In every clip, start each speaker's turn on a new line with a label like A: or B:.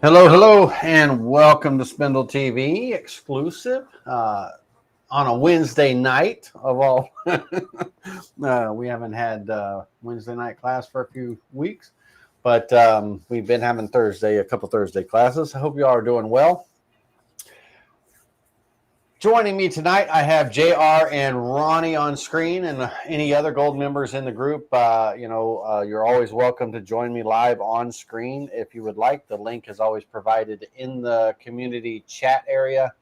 A: Hello, and welcome to Spindle TV exclusive on a Wednesday night of all. We haven't had Wednesday night class for a few weeks, but we've been having a couple Thursday classes. I hope you all are doing well. Joining me tonight, I have JR and Ronnie on screen, and any other gold members in the group. You're always welcome to join me live on screen if you would like. The link is always provided in the community chat area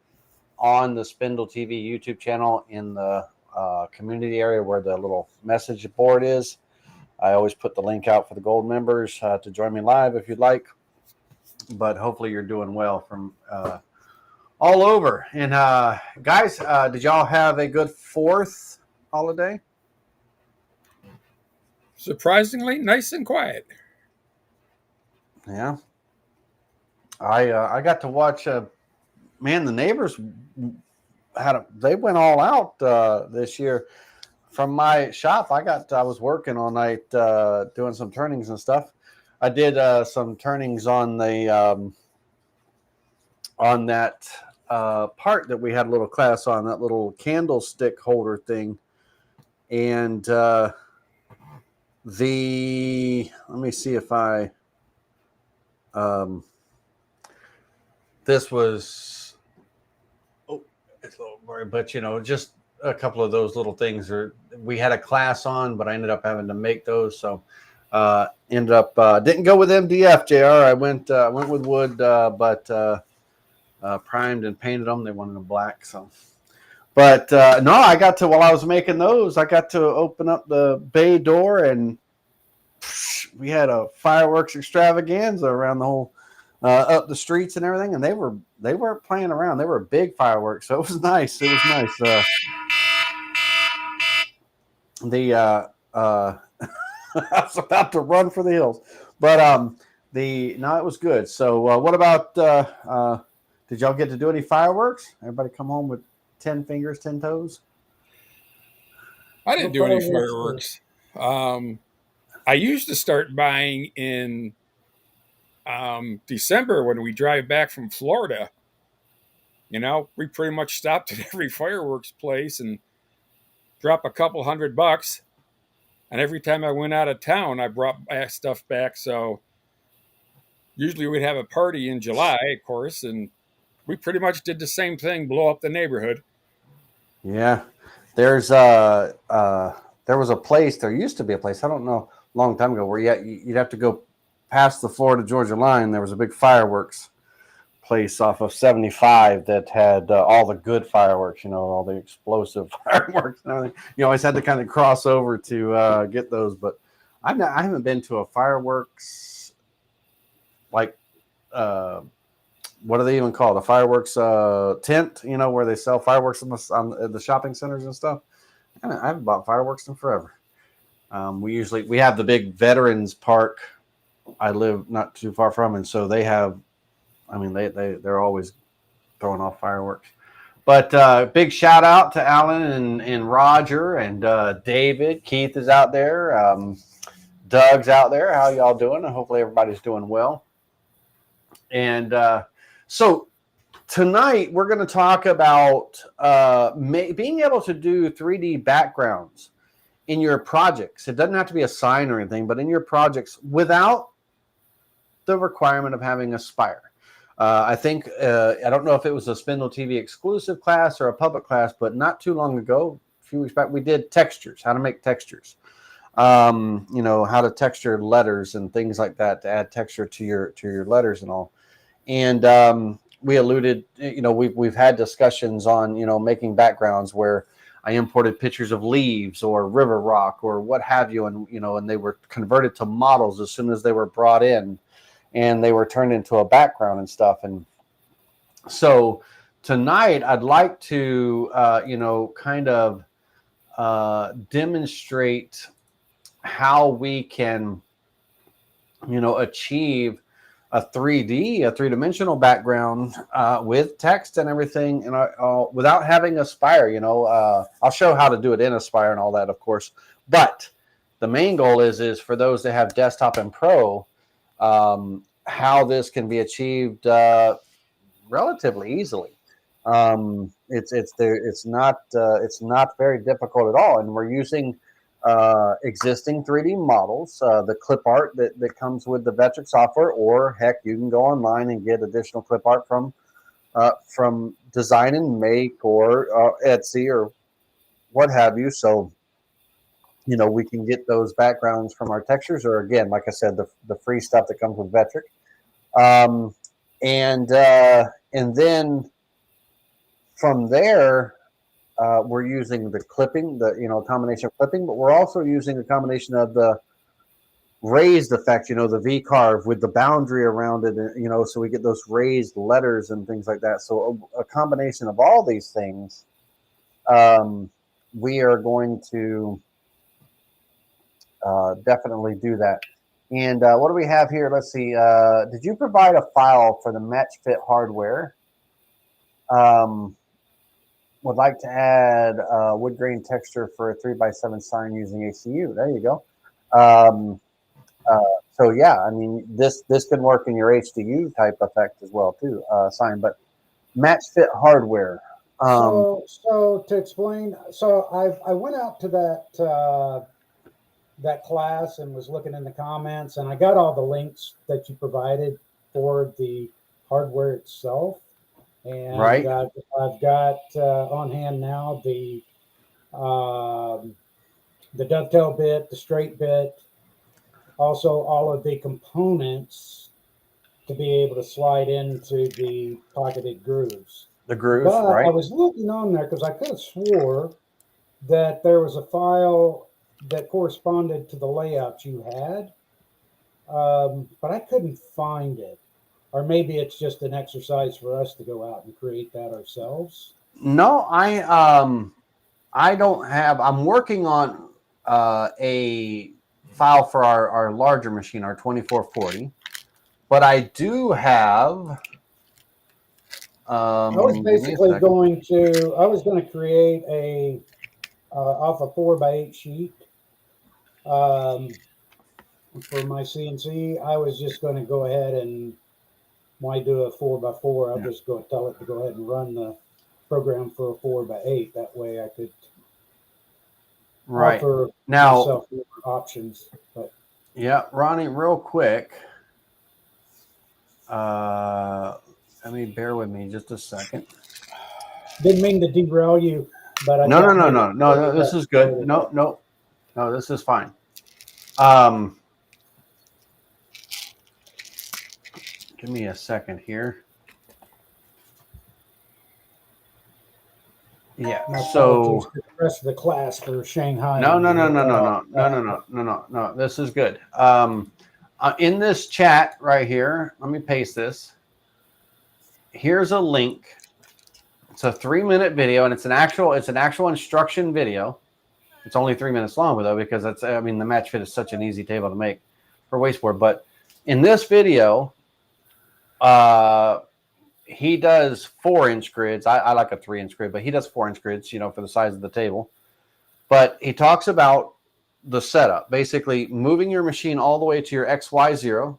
A: on the Spindle TV YouTube channel in the community area where the little message board is. I always put the link out for the gold members to join me live if you'd like. But hopefully you're doing well from all over. And guys, did y'all have a good 4th holiday?
B: Surprisingly nice and quiet.
A: Yeah. I got to watch man, the neighbors they went all out this year. From my shop, I was working all night doing some turnings and stuff. I did some turnings on the on that part that we had a little class on, that little candlestick holder thing. And let me see if I this was it's a little boring, but just a couple of those little things we had a class on, but I ended up having to make those, so ended up didn't go with MDF, JR. I went with wood, but primed and painted them. They wanted them black, so. But no, I got to, while I was making those, I got to open up the bay door, and we had a fireworks extravaganza around the whole up the streets and everything. And they weren't playing around. They were big fireworks, so it was nice. It was nice. I was about to run for the hills, but it was good. So what about? Did y'all get to do any fireworks? Everybody come home with 10 fingers, 10 toes?
B: I didn't do any fireworks. I used to start buying in December when we drive back from Florida. We pretty much stopped at every fireworks place and dropped a couple $100. And every time I went out of town, I brought stuff back. So usually we'd have a party in July, of course, and we pretty much did the same thing, blow up the neighborhood.
A: Yeah. There was a place, there used to be a place, I don't know, a long time ago, where you'd have to go past the Florida-Georgia line. There was a big fireworks place off of 75 that had all the good fireworks, all the explosive fireworks and everything. You always had to kind of cross over to get those. But I haven't been to a fireworks, like, what are they even called? A fireworks tent, where they sell fireworks on the shopping centers and stuff. I haven't bought fireworks in forever. We have the big Veterans Park I live not too far from, and so they have, they're always throwing off fireworks. But big shout out to Alan and Roger and David. Keith is out there. Doug's out there. How y'all doing? Hopefully everybody's doing well. And so tonight we're going to talk about being able to do 3D backgrounds in your projects. It doesn't have to be a sign or anything, but in your projects without the requirement of having a spire. I think, I don't know if it was a Spindle TV exclusive class or a public class, but not too long ago, a few weeks back, we did textures, how to make textures. How to texture letters and things like that to add texture to your letters and all. And we alluded, we've had discussions on, making backgrounds where I imported pictures of leaves or river rock or what have you, and and they were converted to models as soon as they were brought in. and they were turned into a background and stuff. And so tonight I'd like to, kind of demonstrate how we can, achieve a 3D, a three-dimensional background with text and everything, and without having Aspire. I'll show how to do it in Aspire and all that, of course. But the main goal is for those that have desktop and pro, how this can be achieved relatively easily. It's not very difficult at all, and we're using existing 3D models, the clip art that comes with the Vectric software, or heck, you can go online and get additional clip art from Design and Make or Etsy or what have you. So we can get those backgrounds from our textures, or again, like I said, the free stuff that comes with Vectric, and then from there. We're using the clipping, combination of clipping, but we're also using a combination of the raised effect, the V carve with the boundary around it, so we get those raised letters and things like that. So a combination of all these things, we are going to definitely do that. And what do we have here? Let's see. Did you provide a file for the match fit hardware? Would like to add wood grain texture for a 3x7 sign using ACU. There you go. So yeah, I mean, this can work in your HDU type effect as well too, sign. But match fit hardware.
C: So to explain, I went out to that class and was looking in the comments, and I got all the links that you provided for the hardware itself. And
A: right.
C: I've got on hand now the dovetail bit, the straight bit, also all of the components to be able to slide into the pocketed grooves.
A: The grooves,
C: but
A: right?
C: I was looking on there because I could have swore that there was a file that corresponded to the layout you had, but I couldn't find it. Or maybe it's just an exercise for us to go out and create that ourselves.
A: No, I don't have. I'm working on a file for our larger machine, our 2440. But I do have.
C: I was basically going to create a off a 4x8 sheet for my CNC. I was just going to go ahead and why do a 4x4? I'll just go tell it to go ahead and run the program for a 4x8. That way I could offer myself more options. But
A: yeah, Ronnie, real quick. Let me bear with me just a second.
C: Didn't mean to derail you, but
A: no. This is good. No, this is fine. Give me a second here. Yeah. So
C: the rest of the class for Shanghai.
A: No. This is good. In this chat right here, let me paste this. Here's a link. It's a 3-minute video, and it's an actual instruction video. It's only 3 minutes long, though, because the match fit is such an easy table to make for wasteboard. But in this video, he does 4-inch grids. I like a 3-inch grid, but he does 4-inch grids, for the size of the table. But he talks about the setup, basically moving your machine all the way to your XY0,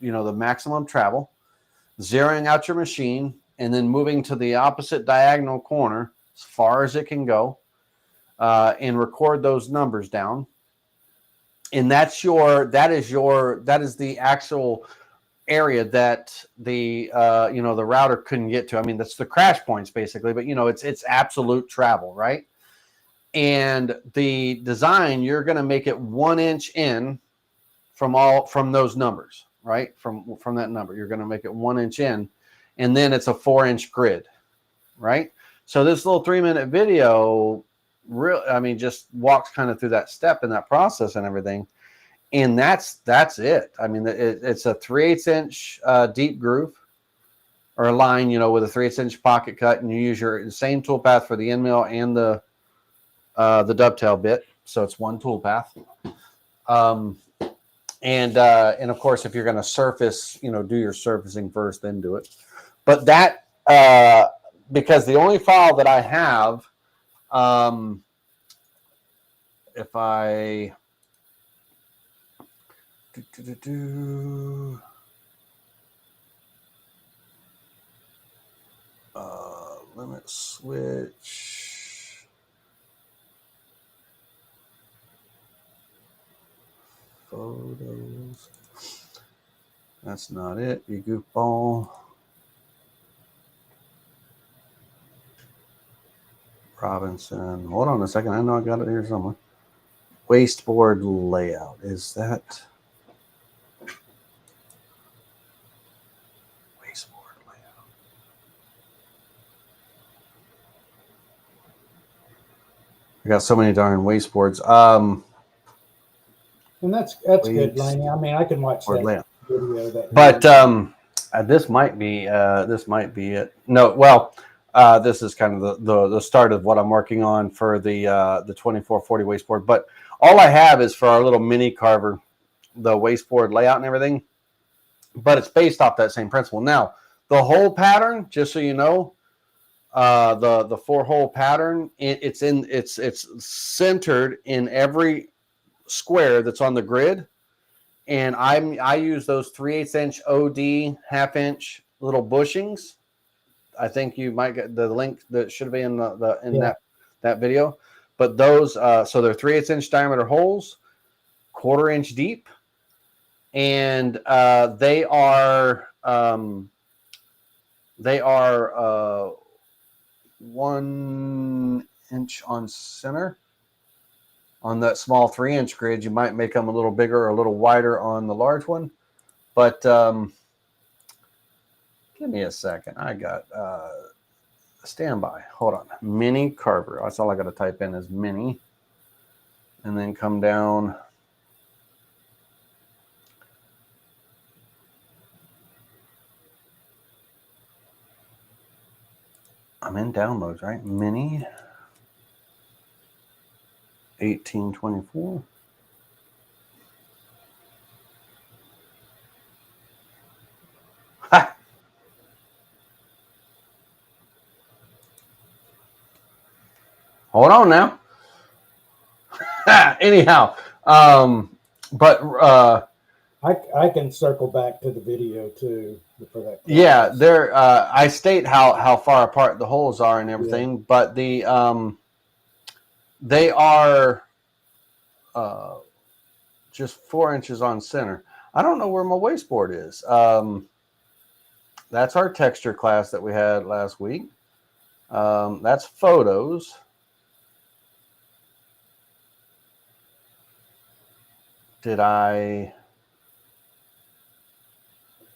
A: the maximum travel, zeroing out your machine, and then moving to the opposite diagonal corner as far as it can go, and record those numbers down. And that is the actual area that the the router couldn't get to. I mean, that's the crash points basically, but it's absolute travel, right? And the design, you're going to make it 1 inch in from those numbers, right? From that number, you're going to make it 1 inch in, and then it's a 4-inch grid, right? So this little 3-minute video just walks kind of through that step and that process and everything. And that's it. I mean, it's a 3/8 inch deep groove or a line, with a 3/8 inch pocket cut, and you use your same tool path for the end mill and the dovetail bit. So it's one tool path. And of course, if you're going to surface, do your surfacing first, then do it. But that, because the only file that I have, if I limit switch, photos. That's not it, you goofball. Robinson. Hold on a second. I know I got it here somewhere. Wasteboard layout. Is that wasteboard layout? I got so many darn wasteboards.
C: And that's good, Laney. I mean, I can watch that
A: layout.
C: video.
A: But this might be it. No, well, this is kind of the start of what I'm working on for the 2440 wasteboard. But all I have is for our little mini carver, the wasteboard layout and everything. But it's based off that same principle. Now, the hole pattern, just so you know, the 4-hole pattern, it's centered in every square that's on the grid. And I use those 3/8 inch OD 1/2 inch little bushings. I think you might get the link that should be in that video. But those, so they're 3/8 inch diameter holes, 1/4 inch deep, and they are 1 inch on center. On that small 3-inch grid, you might make them a little bigger or a little wider on the large one. But give me a second. I got standby. Hold on. Mini carver. That's all I got to type in is mini. And then come down. I'm in downloads, right? Mini 1824. Ha! Hold on now. Anyhow, but
C: I can circle back to the video too for that.
A: Yeah, there. I state how far apart the holes are and everything, but the they are just 4 inches on center. I don't know where my wasteboard is. That's our texture class that we had last week. That's photos. Did I?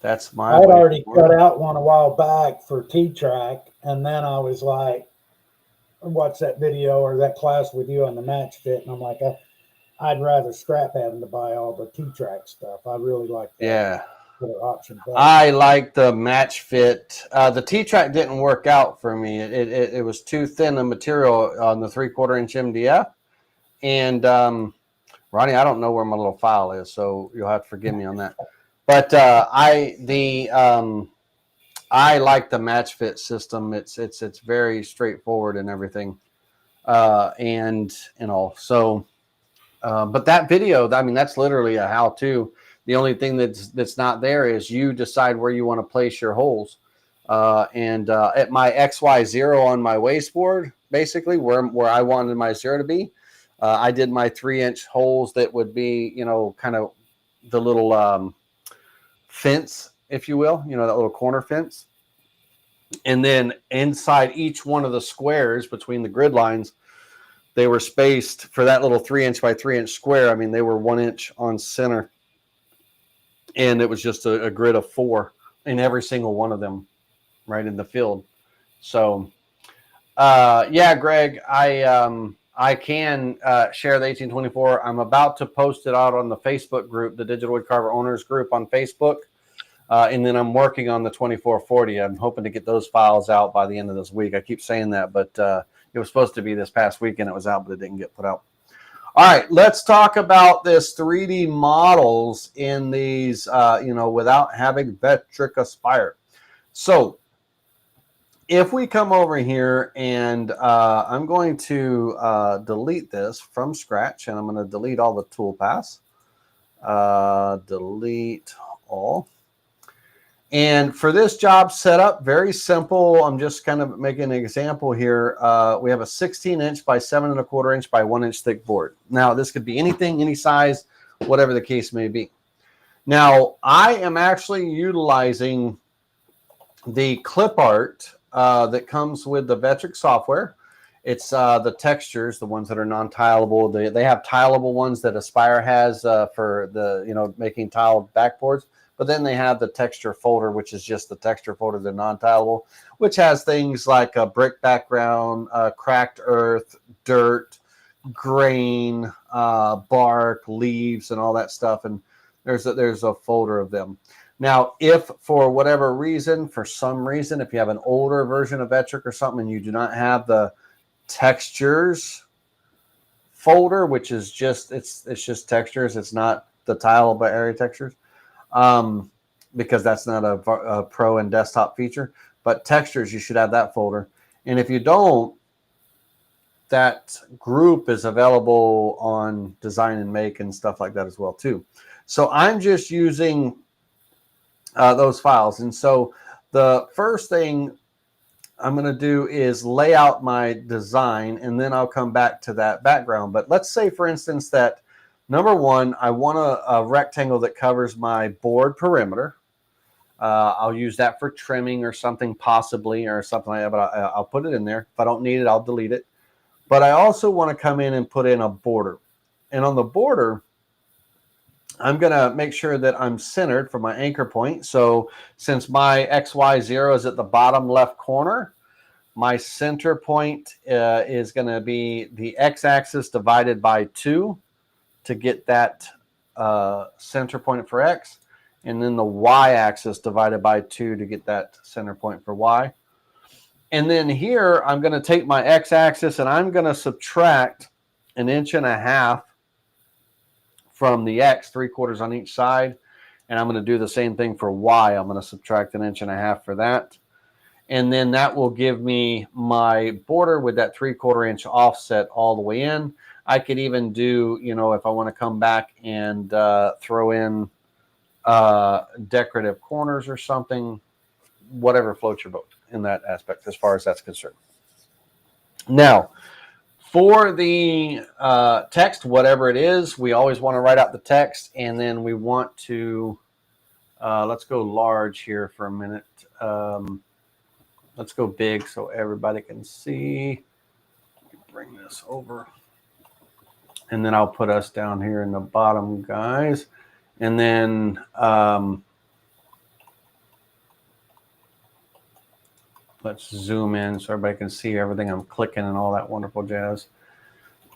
A: That's my.
C: I'd already cut out one a while back for T-track, and then I was like, watch that video or that class with you on the match fit, and I'm like, I'd rather scrap having to buy all the T-track stuff. I really like that.
A: Yeah.
C: Option better.
A: I like the match fit. The T-track didn't work out for me. It was too thin a material on the 3/4 inch MDF. And Ronnie, I don't know where my little file is, so you'll have to forgive me on that. But I like the match fit system. It's very straightforward and everything, and all. So, but that video, I mean, that's literally a how-to. The only thing that's not there is you decide where you want to place your holes. And at my XY0 on my wasteboard, basically where I wanted my 0 to be, I did my 3-inch holes that would be, kind of the little fence, if you will, that little corner fence. And then inside each one of the squares between the grid lines, they were spaced for that little 3-inch by 3-inch square. I mean, they were 1 inch on center. And it was just a grid of 4 in every single one of them right in the field. So, yeah, Greg, I I can share the 1824. I'm about to post it out on the Facebook group, the Digital Wood Carver Owners group on Facebook. And then I'm working on the 2440. I'm hoping to get those files out by the end of this week. I keep saying that, but it was supposed to be this past weekend. It was out, but it didn't get put out. All right, let's talk about this 3D models in these, without having Vectric Aspire. So if we come over here and I'm going to delete this from scratch, and I'm going to delete all the toolpaths. Delete all. And for this job setup, very simple. I'm just kind of making an example here. We have a 16-inch by 7¼ inch by 1 inch thick board. Now, this could be anything, any size, whatever the case may be. Now, I am actually utilizing the clip art that comes with the Vectric software. It's the textures, the ones that are non-tileable. They have tileable ones that Aspire has for the making tiled backboards. But then they have the texture folder, which is just the texture folder, the non-tileable, which has things like a brick background, cracked earth, dirt, grain, bark, leaves, and all that stuff. And there's a folder of them. Now, if for whatever reason, if you have an older version of Vectric or something, and you do not have the textures folder, which is just it's just textures, it's not the tileable area textures. Because that's not a pro and desktop feature, but textures, you should have that folder. And if you don't, that group is available on Design and Make and stuff like that as well too. So I'm just using those files. And so the first thing I'm going to do is lay out my design, and then I'll come back to that background. But let's say, for instance, that number one, I want a rectangle that covers my board perimeter. I'll use that for trimming or something possibly, or something like that, but I'll put it in there. If I don't need it, I'll delete it. But I also want to come in and put in a border. And on the border, I'm going to make sure that I'm centered for my anchor point. So since my XY0 is at the bottom left corner, my center point is going to be the x-axis divided by 2 to get that center point for x, and then the y-axis divided by 2 to get that center point for y. And then here, I'm going to take my x-axis and I'm going to subtract 1.5 inches from the x, 3/4 on each side. And I'm going to do the same thing for y. I'm going to subtract 1.5 inches for that. And then that will give me my border with that 3/4 inch offset all the way in. I could even do, if I want to come back and throw in decorative corners or something, whatever floats your boat in that aspect as far as that's concerned. Now, for the text, whatever it is, we always want to write out the text, and then we want to, let's go large here for a minute. Let's go big so everybody can see. Bring this over. And then I'll put us down here in the bottom, guys. And then let's zoom in so everybody can see everything I'm clicking and all that wonderful jazz.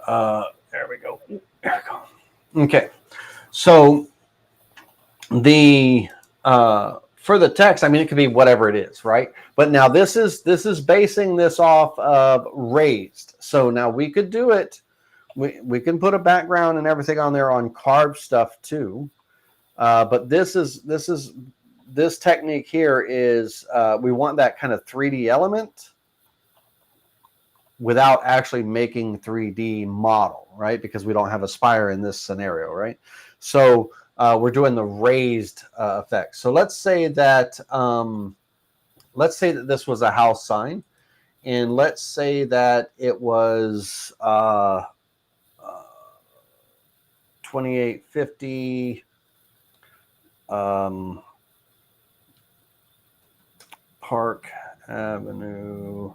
A: There we go. There we go. Okay. So the for the text, I mean, it could be whatever it is, right? But now this is basing this off of raised. So now we could do it. We can put a background and everything on there on carved stuff too. But this technique here is we want that kind of 3D element without actually making 3D model, right? Because we don't have Aspire in this scenario, right? So we're doing the raised effect. So let's say that this was a house sign, and let's say that it was 2850 Park Avenue.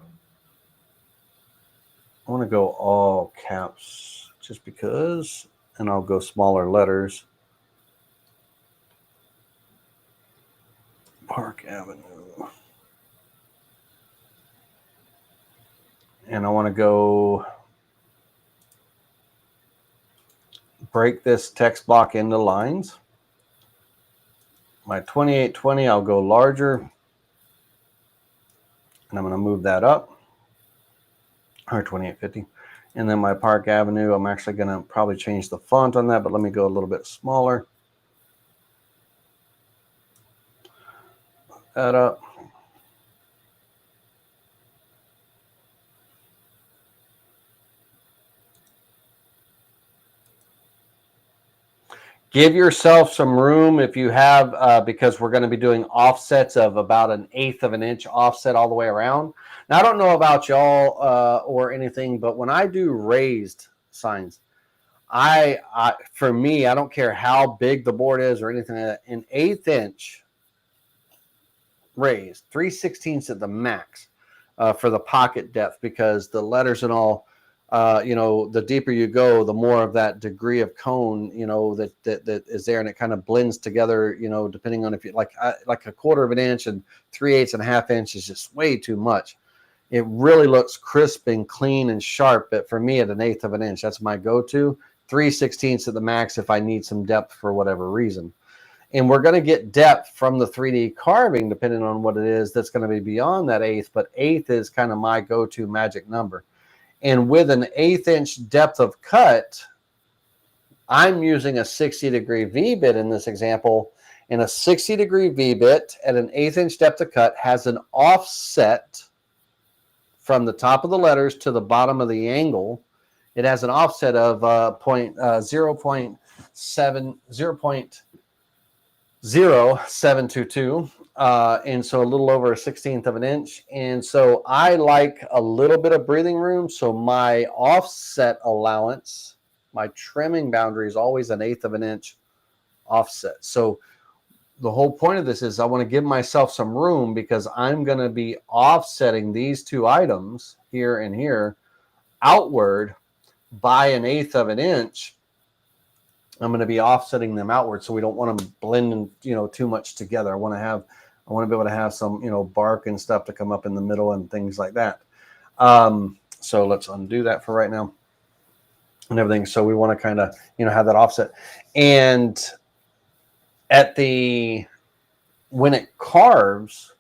A: I want to go all caps just because, and I'll go smaller letters. Park Avenue. And I want to go break this text block into lines. My 2820, I'll go larger. And I'm going to move that up. Or 2850. And then my Park Avenue, I'm actually going to probably change the font on that, but let me go a little bit smaller. That up. Give yourself some room if you have, because we're going to be doing offsets of about 1/8 of an inch offset all the way around. Now, I don't know about y'all or anything, but when I do raised signs, for me, I don't care how big the board is or anything like that, an 1/8 inch raised, 3/16 at the max for the pocket depth, because the letters and all, the deeper you go, the more of that degree of cone, that is there, and it kind of blends together, depending on if you like 1/4 of an inch and 3/8 and a half inch is just way too much. It really looks crisp and clean and sharp, but for me at 1/8 of an inch, that's my go-to. 3/16 at the max if I need some depth for whatever reason. And we're going to get depth from the 3D carving, depending on what it is that's going to be beyond that 1/8, but 1/8 is kind of my go-to magic number. And with an 1/8 inch depth of cut, I'm using a 60-degree V-bit in this example, and a 60-degree V-bit at an 1/8 inch depth of cut has an offset from the top of the letters to the bottom of the angle. It has an offset of 0.0722, and so a little over 1/16 of an inch. And so I like a little bit of breathing room. So my offset allowance, my trimming boundary is always 1/8 of an inch offset. So the whole point of this is I want to give myself some room, because I'm going to be offsetting these two items here and here outward by 1/8 of an inch. I'm going to be offsetting them outward, so we don't want them blending, too much together. I want to be able to have some, bark and stuff to come up in the middle and things like that. So let's undo that for right now and everything. So we want to kind of, have that offset. And when it carves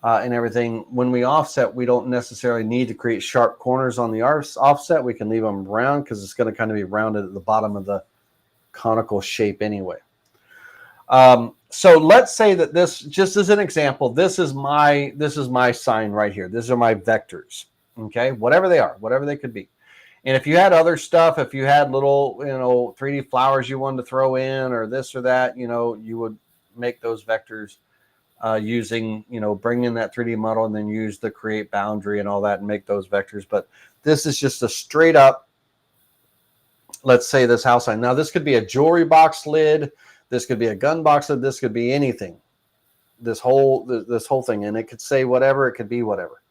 A: and everything, when we offset, we don't necessarily need to create sharp corners on the offset. We can leave them round, because it's going to kind of be rounded at the bottom of the conical shape anyway. So let's say that this, just as an example, this is my sign right here. These are my vectors. Okay, whatever they are, whatever they could be. And if you had other stuff, if you had little 3D flowers you wanted to throw in, or this or that, you would make those vectors using, bring in that 3D model and then use the create boundary and all that and make those vectors. But this is just a straight up, let's say this house sign. Now this could be a jewelry box lid. This could be a gun box lid. This could be anything. This whole thing. And it could say whatever. It could be whatever.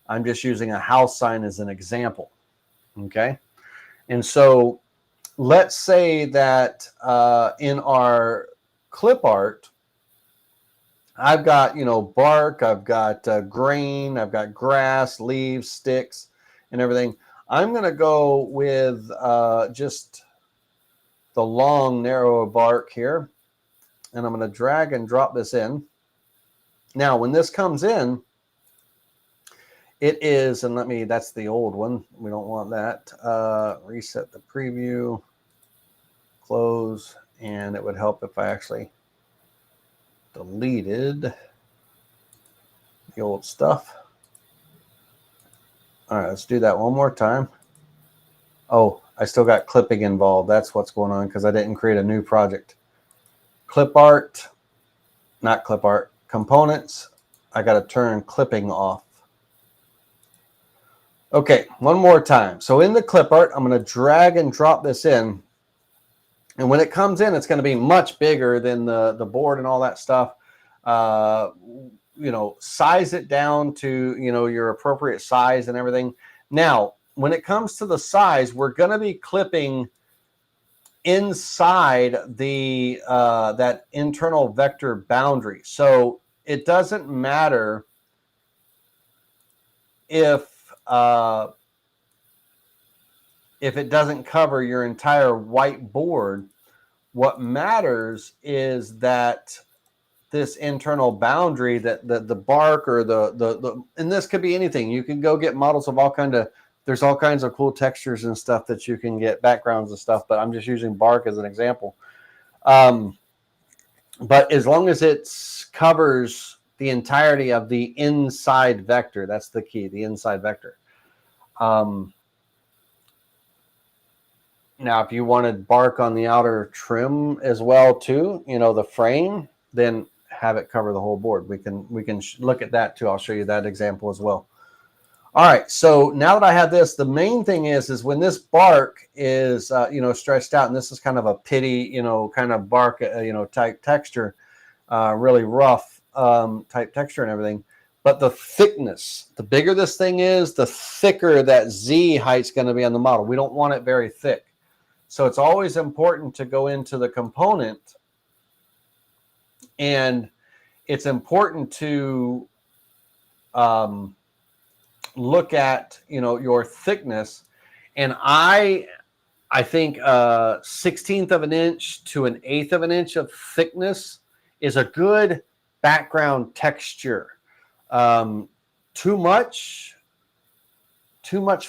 A: I'm just using a house sign as an example. Okay. And so let's say that in our clip art, I've got, bark, I've got grain, I've got grass, leaves, sticks, and everything. I'm going to go with just the long, narrow bark here. And I'm going to drag and drop this in. Now, when this comes in, it is, and that's the old one. We don't want that. Reset the preview, close, and it would help if I actually deleted the old stuff. All right, let's do that one more time. Oh, I still got clipping involved. That's what's going on, because I didn't create a new project. Clip art, not clip art, components. I got to turn clipping off. Okay, one more time. So in the clip art, I'm going to drag and drop this in. And when it comes in, it's going to be much bigger than the board and all that stuff. Size it down to, your appropriate size and everything. Now, when it comes to the size, we're going to be clipping inside the that internal vector boundary. So it doesn't matter if if it doesn't cover your entire white board. What matters is that this internal boundary, that the bark or the and this could be anything. You can go get models of there's all kinds of cool textures and stuff that you can get, backgrounds and stuff, but I'm just using bark as an example. But as long as it covers the entirety of the inside vector, that's the key, the inside vector. Now, if you wanted bark on the outer trim as well too, the frame, then have it cover the whole board. We can look at that too. I'll show you that example as well. All right, so now that I have this, the main thing is when this bark is stretched out, and this is kind of a pitty kind of bark type texture, really rough type texture and everything. But the thickness, the bigger this thing is, the thicker that Z height's going to be on the model. We don't want it very thick. So it's always important to go into the component, and it's important to look at your thickness. And I think 1/16 of an inch to 1/8 of an inch of thickness is a good background texture. Too much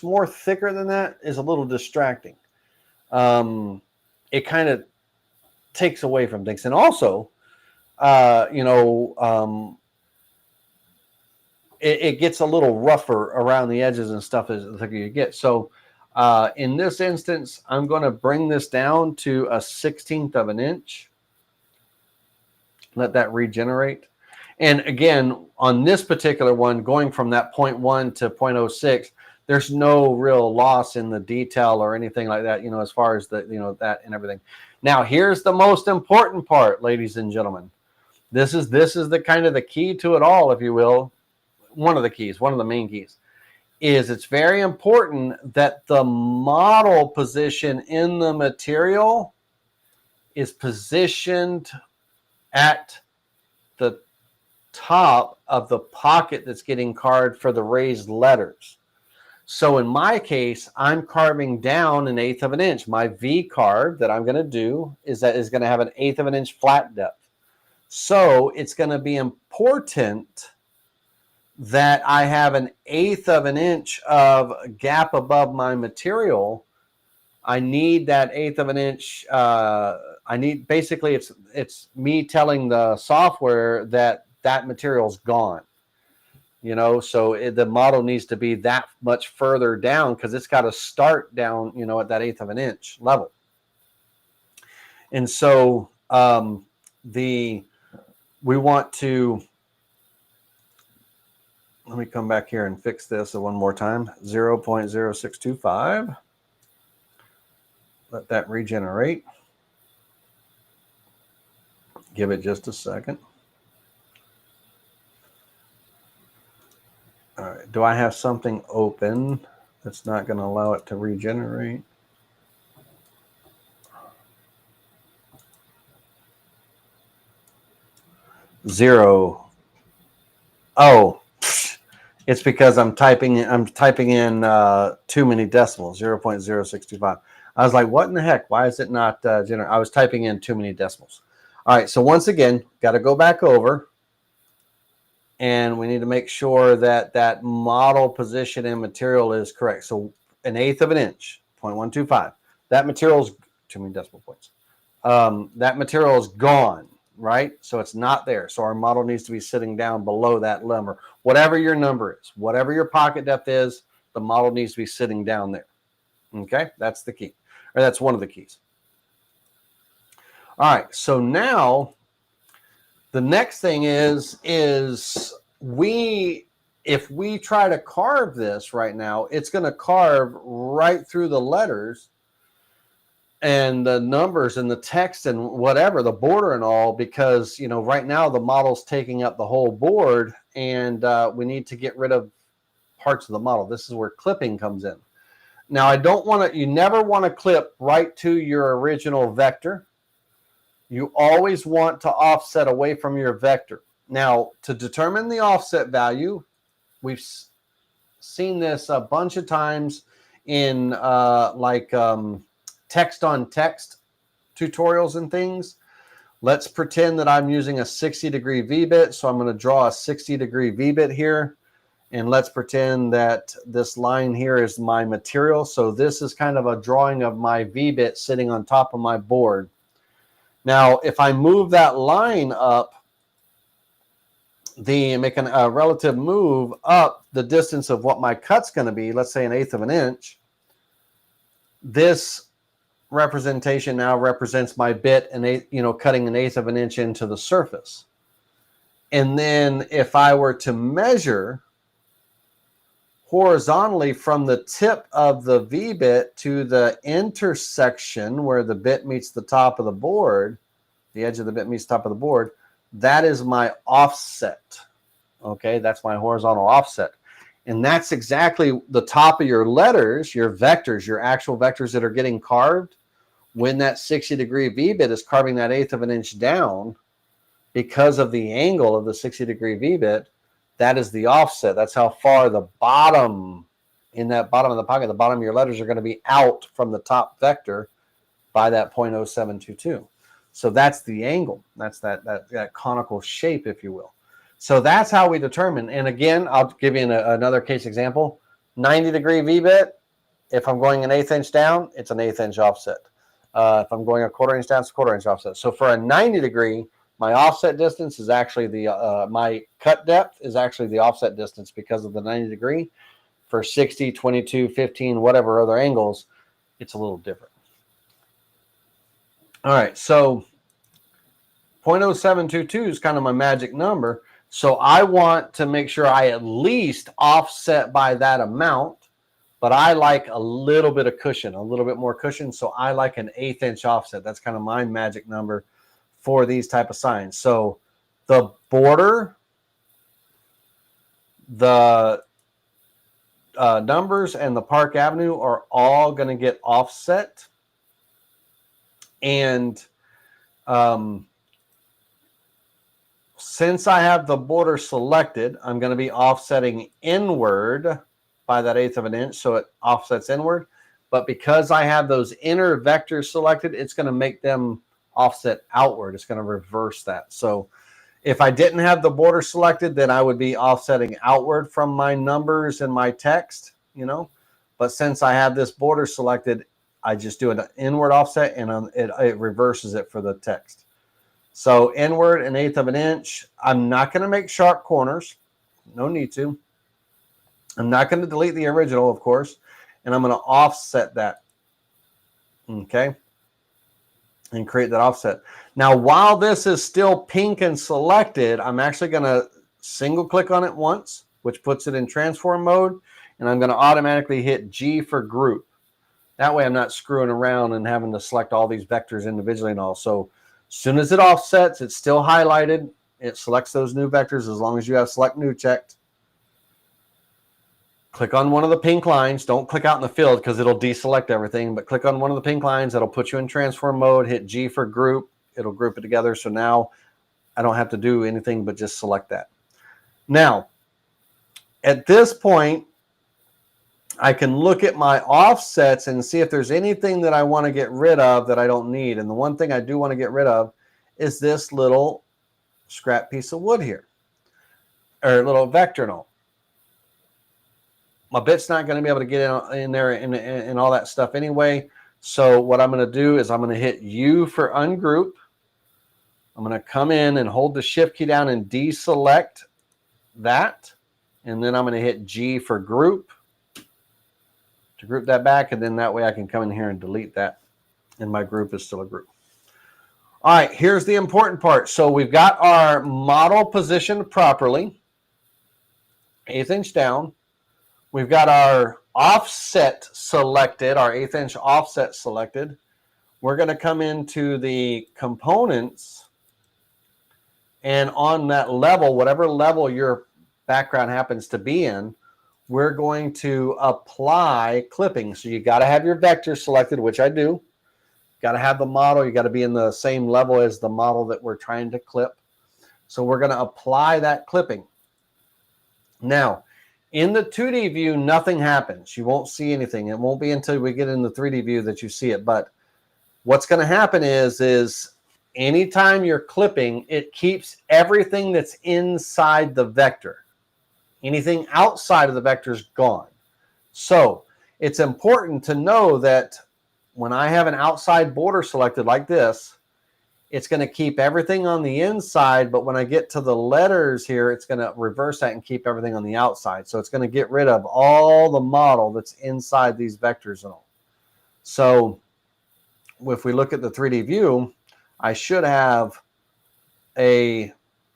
A: more thicker than that is a little distracting. It kind of takes away from things. And also, it gets a little rougher around the edges and stuff as the thicker you get. So in this instance, I'm going to bring this down to 1/16 of an inch. Let that regenerate. And again, on this particular one, going from that 0.1 to 0.06, there's no real loss in the detail or anything like that, as far as that and everything. Now, here's the most important part, ladies and gentlemen. This is the kind of the key to it all, if you will. One of the keys, one of the main keys, is it's very important that the model position in the material is positioned at the top of the pocket that's getting carved for the raised letters. So in my case, I'm carving down 1/8 of an inch. My V carve that I'm going to do is going to have 1/8 of an inch flat depth. So it's going to be important that I have 1/8 of an inch of gap above my material. I need that 1/8 of an inch. Basically it's me telling the software that material's gone. So the model needs to be that much further down, because it's got to start down, at that 1/8 of an inch level. And so we want to, let me come back here and fix this one more time. 0.0625. Let that regenerate. Give it just a second. All right. Do I have something open that's not going to allow it to regenerate? Zero. Oh, it's because I'm typing in too many decimals, 0.0625. I was like, what in the heck? Why is it not generate? I was typing in too many decimals. All right. So once again, got to go back over. And we need to make sure that that model position and material is correct. So 1/8 of an inch, 0.125. That material is too many decimal points. That material is gone, right? So it's not there. So our model needs to be sitting down below that number. Whatever your number is, whatever your pocket depth is, the model needs to be sitting down there. Okay, that's the key. Or that's one of the keys. All right, so now the next thing is if we try to carve this right now, it's going to carve right through the letters and the numbers and the text and whatever, the border and all, because, right now the model's taking up the whole board, and we need to get rid of parts of the model. This is where clipping comes in. Now, you never want to clip right to your original vector. You always want to offset away from your vector. Now, to determine the offset value, we've seen this a bunch of times in text on text tutorials and things. Let's pretend that I'm using a 60-degree V-bit. So I'm going to draw a 60-degree V-bit here. And let's pretend that this line here is my material. So this is kind of a drawing of my V-bit sitting on top of my board. Now, if I move that line up, make a relative move up the distance of what my cut's going to be, let's say 1/8 of an inch, this representation now represents my bit and cutting 1/8 of an inch into the surface. And then if I were to measure horizontally from the tip of the V-bit to the intersection where the bit meets the top of the board, the edge of the bit meets the top of the board, that is my offset. Okay, that's my horizontal offset. And that's exactly the top of your letters, your vectors, your actual vectors that are getting carved. When that 60-degree V-bit is carving that 1/8 of an inch down, because of the angle of the 60-degree V-bit, that is the offset. That's how far the bottom, in that bottom of the pocket, the bottom of your letters are going to be out from the top vector by that 0.0722. So that's the angle. That's that conical shape, if you will. So that's how we determine. And again, I'll give you another case example. 90-degree V-bit, if I'm going 1/8 inch down, it's 1/8 inch offset. If I'm going 1/4 inch down, it's 1/4 inch offset. So for a 90-degree, my offset distance is actually my cut depth is actually the offset distance because of the 90-degree. For 60, 22, 15, whatever other angles, it's a little different. All right, so 0.0722 is kind of my magic number. So I want to make sure I at least offset by that amount, but I like a little bit of cushion, a little bit more cushion. So I like an 1/8 inch offset. That's kind of my magic number for these type of signs. So the border, the numbers, and the Park Avenue are all going to get offset. And since I have the border selected, I'm going to be offsetting inward by that 1/8 of an inch, so it offsets inward. But because I have those inner vectors selected, it's going to make them offset outward. It's going to reverse that. So if I didn't have the border selected, then I would be offsetting outward from my numbers and my text, But since I have this border selected, I just do an inward offset, and it reverses it for the text. So inward 1/8 of an inch. I'm not going to make sharp corners. No need to. I'm not going to delete the original, of course, and I'm going to offset that. Okay. And create that offset. Now, while this is still pink and selected, I'm actually going to single click on it once, which puts it in transform mode, and I'm going to automatically hit G for group. That way I'm not screwing around and having to select all these vectors individually and all. So as soon as it offsets, it's still highlighted. It selects those new vectors as long as you have select new checked. Click on one of the pink lines. Don't click out in the field because it'll deselect everything, but click on one of the pink lines. That'll put you in transform mode. Hit G for group. It'll group it together. So now I don't have to do anything but just select that. Now, at this point, I can look at my offsets and see if there's anything that I want to get rid of that I don't need. And the one thing I do want to get rid of is this little scrap piece of wood here, or a little vector and all. My bit's not going to be able to get in there and all that stuff anyway. So what I'm going to do is I'm going to hit U for ungroup. I'm going to come in and hold the shift key down and deselect that. And then I'm going to hit G for group to group that back. And then that way I can come in here and delete that. And my group is still a group. All right, here's the important part. So we've got our model positioned properly, 1/8 inch down. We've got our offset selected, our 1/8 inch offset selected. We're going to come into the components, and on that level, whatever level your background happens to be in, we're going to apply clipping. So you got to have your vector selected, which I do. Got to have the model. You got to be in the same level as the model that we're trying to clip. So we're going to apply that clipping. Now, In the 2D view, nothing happens. You won't see anything. It won't be until we get in the 3D view that you see it. But what's going to happen is anytime you're clipping, it keeps everything that's inside the vector. Anything outside of the vector is gone. So it's important to know that when I have an outside border selected like this, it's going to keep everything on the inside, but when I get to the letters here, it's going to reverse that and keep everything on the outside. So it's going to get rid of all the model that's inside these vectors and all. So if we look at the 3D view, I should have a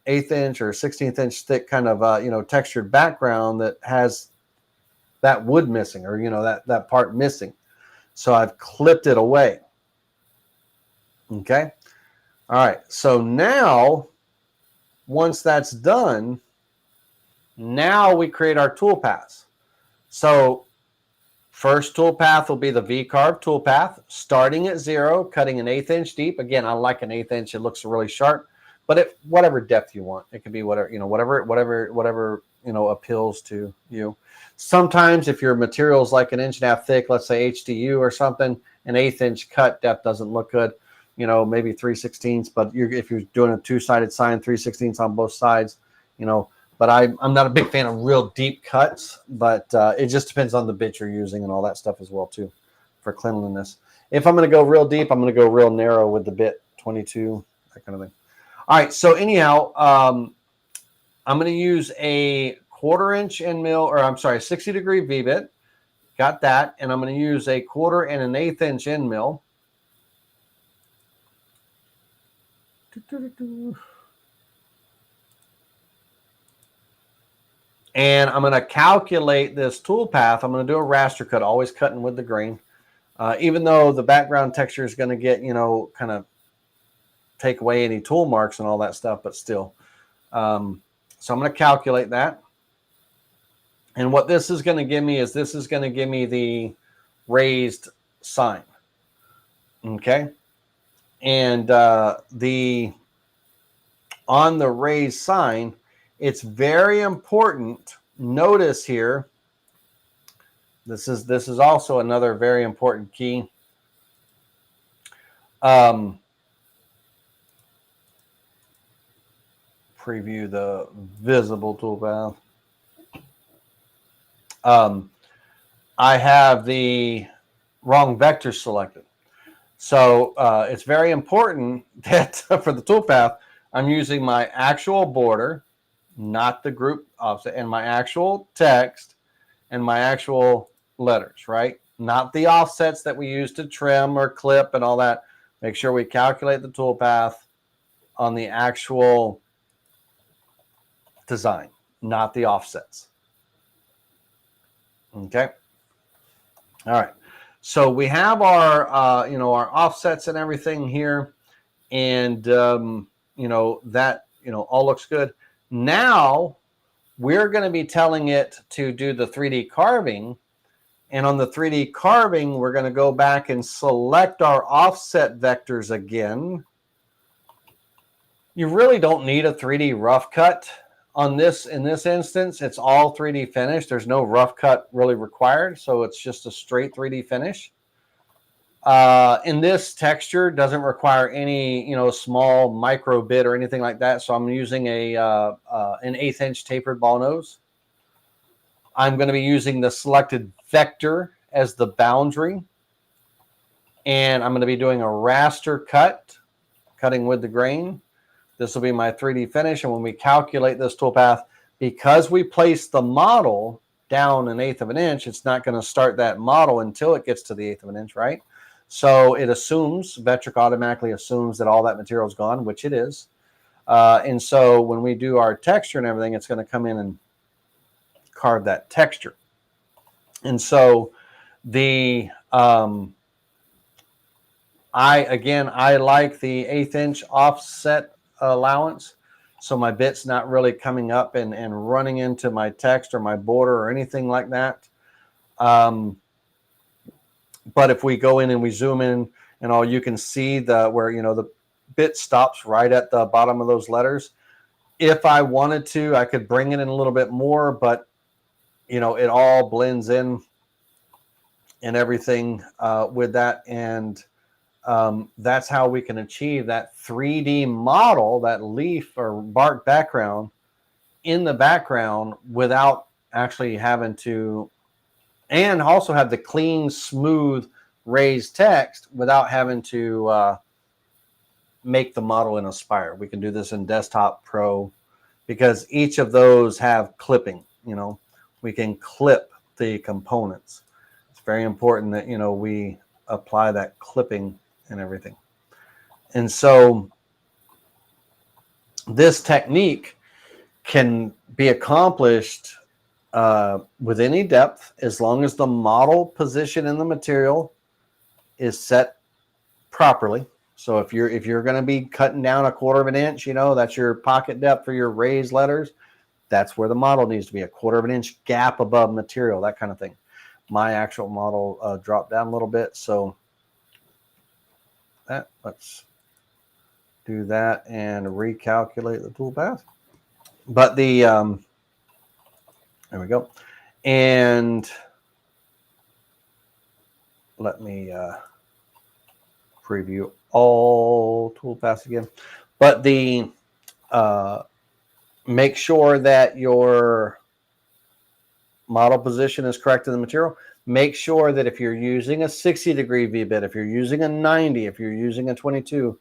A: 1/8 inch or 16th inch thick kind of textured background that has that wood missing, or that part missing. So I've clipped it away. Okay. All right. So now, once that's done, now we create our toolpaths. So first toolpath will be the V-carve toolpath, starting at 0, cutting an 1/8 inch deep. Again, I like an 1/8 inch. It looks really sharp, but whatever depth you want. It can be whatever appeals to you. Sometimes if your material is like an 1.5 inch thick, let's say HDU or something, an 1/8 inch cut depth doesn't look good. Maybe 3/16, but if you're doing a 2-sided sign, 3/16 on both sides, but I'm not a big fan of real deep cuts, but it just depends on the bit you're using and all that stuff as well too, for cleanliness. If I'm going to go real deep, I'm going to go real narrow with the bit 22, that kind of thing. All right. So anyhow, I'm going to use a 1/4 inch end mill, or I'm sorry, 60-degree V-bit. Got that. And I'm going to use a 1/4 and an 1/8 inch end mill. And I'm going to calculate this tool path. I'm going to do a raster cut, always cutting with the grain. Even though the background texture is going to get, kind of take away any tool marks and all that stuff, but still. So I'm going to calculate that. And what this is going to give me is the raised sign. Okay. And on the raised sign, it's very important. Notice here, this is also another very important key. Preview the visible toolpath. I have the wrong vector selected. So it's very important that for the toolpath, I'm using my actual border, not the group offset, and my actual text and my actual letters, right? Not the offsets that we use to trim or clip and all that. Make sure we calculate the toolpath on the actual design, not the offsets. Okay. All right. So we have our, our offsets and everything here, and that all looks good. Now we're going to be telling it to do the 3D carving, and on the 3D carving, we're going to go back and select our offset vectors again. You really don't need a 3D rough cut on this. In this instance, it's all 3D finish. There's no rough cut really required, so it's just a straight 3D finish. In this texture, doesn't require any small micro bit or anything like that. So I'm using an 1/8 inch tapered ball nose. I'm going to be using the selected vector as the boundary, and I'm going to be doing a raster cut, cutting with the grain. This will be my 3D finish. And when we calculate this toolpath, because we place the model down 1/8 of an inch, it's not going to start that model until it gets to the 1/8 of an inch, right? So it assumes, Vectric automatically assumes that all that material is gone, which it is. And so when we do our texture and everything, it's going to come in and carve that texture. And so the I like the 1/8 inch offset allowance, so my bit's not really coming up and running into my text or my border or anything like that. But if we go in and we zoom in and all, you can see where the bit stops right at the bottom of those letters. If I wanted to, I could bring it in a little bit more, but it all blends in and everything with that. And that's how we can achieve that 3D model, that leaf or bark background in the background without actually having to, and also have the clean, smooth, raised text without having to make the model in Aspire. We can do this in Desktop Pro because each of those have clipping. We can clip the components. It's very important that, we apply that clipping and everything. And so this technique can be accomplished with any depth as long as the model position in the material is set properly. So if you're going to be cutting down 1/4 of an inch, that's your pocket depth for your raised letters. That's where the model needs to be, 1/4 of an inch gap above material, that kind of thing. My actual model dropped down a little bit, so let's do that and recalculate the toolpath. But there we go. And let me preview all toolpaths again. But make sure that your model position is correct in the material. Make sure that if you're using a 60-degree V-bit, if you're using a 90, if you're using a 22,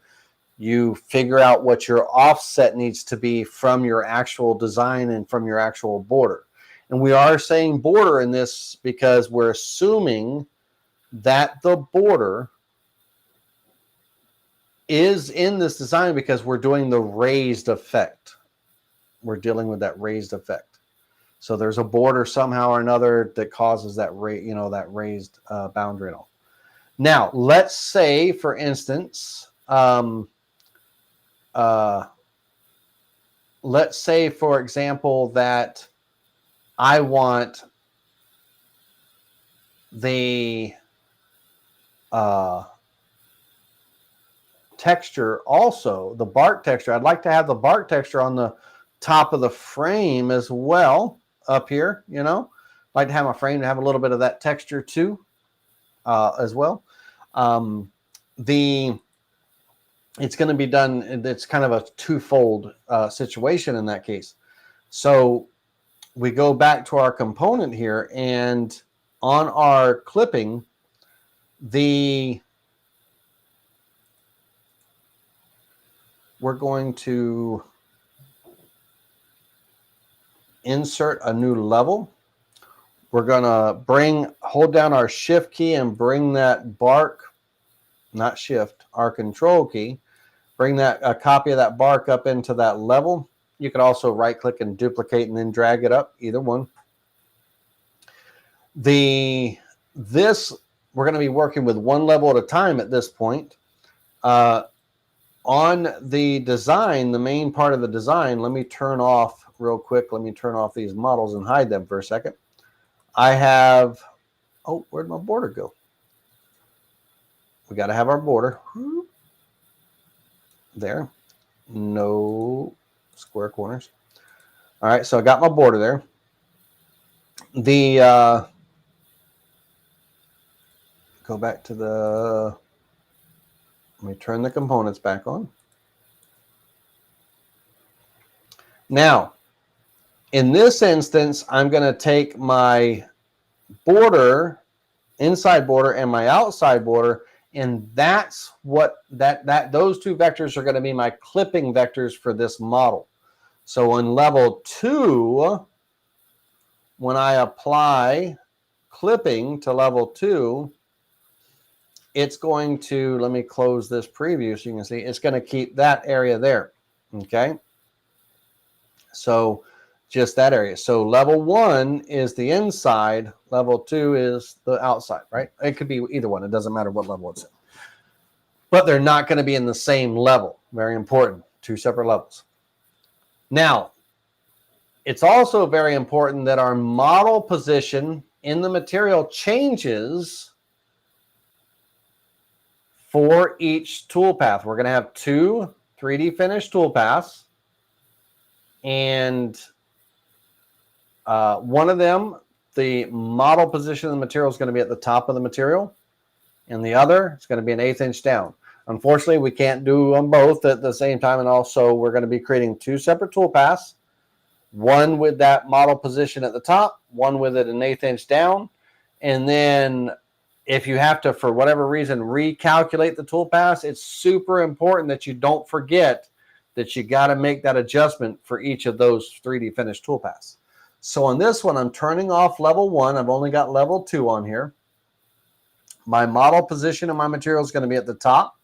A: you figure out what your offset needs to be from your actual design and from your actual border. And we are saying border in this because we're assuming that the border is in this design because we're doing the raised effect. We're dealing with that raised effect. So there's a border somehow or another that causes that that raised boundary and all. Now, let's say, for instance, let's say, for example, that I want the texture also, the bark texture. I'd like to have the bark texture on the top of the frame as well, up here, I'd like to have my frame to have a little bit of that texture too, as well. It's going to be done, it's kind of a twofold situation in that case. So we go back to our component here, and on our clipping, we're going to insert a new level. We're going to hold down our shift key and bring that bark, not shift, our control key, bring a copy of that bark up into that level. You could also right click and duplicate and then drag it up, either one. We're going to be working with one level at a time at this point. On the design, the main part of the design, let me turn off real quick. Let me turn off these models and hide them for a second. I have, where'd my border go? We got to have our border. There. No square corners. All right, so I got my border there. Go back to let me turn the components back on. Now, in this instance, I'm going to take my border, inside border, and my outside border, and that's what those two vectors are going to be my clipping vectors for this model. So in level 2, when I apply clipping to level 2, it's going to, let me close this preview so you can see, it's going to keep that area there. Okay. So just that area. So level 1 is the inside, level 2 is the outside, right? It could be either one. It doesn't matter what level it's in. But they're not going to be in the same level. Very important. 2 separate levels. Now, it's also very important that our model position in the material changes for each toolpath. We're going to have 2 3D finish toolpaths, and one of them the model position of the material is going to be at the top of the material, and the other is going to be an 1/8 inch down. Unfortunately, we can't do them both at the same time, and also we're going to be creating 2 separate tool paths, one with that model position at the top, one with it an 1/8 inch down. And then if you have to, for whatever reason, recalculate the tool paths, it's super important that you don't forget that you got to make that adjustment for each of those 3D finished tool paths. So on this one, I'm turning off level 1. I've only got level 2 on here. My model position of my material is going to be at the top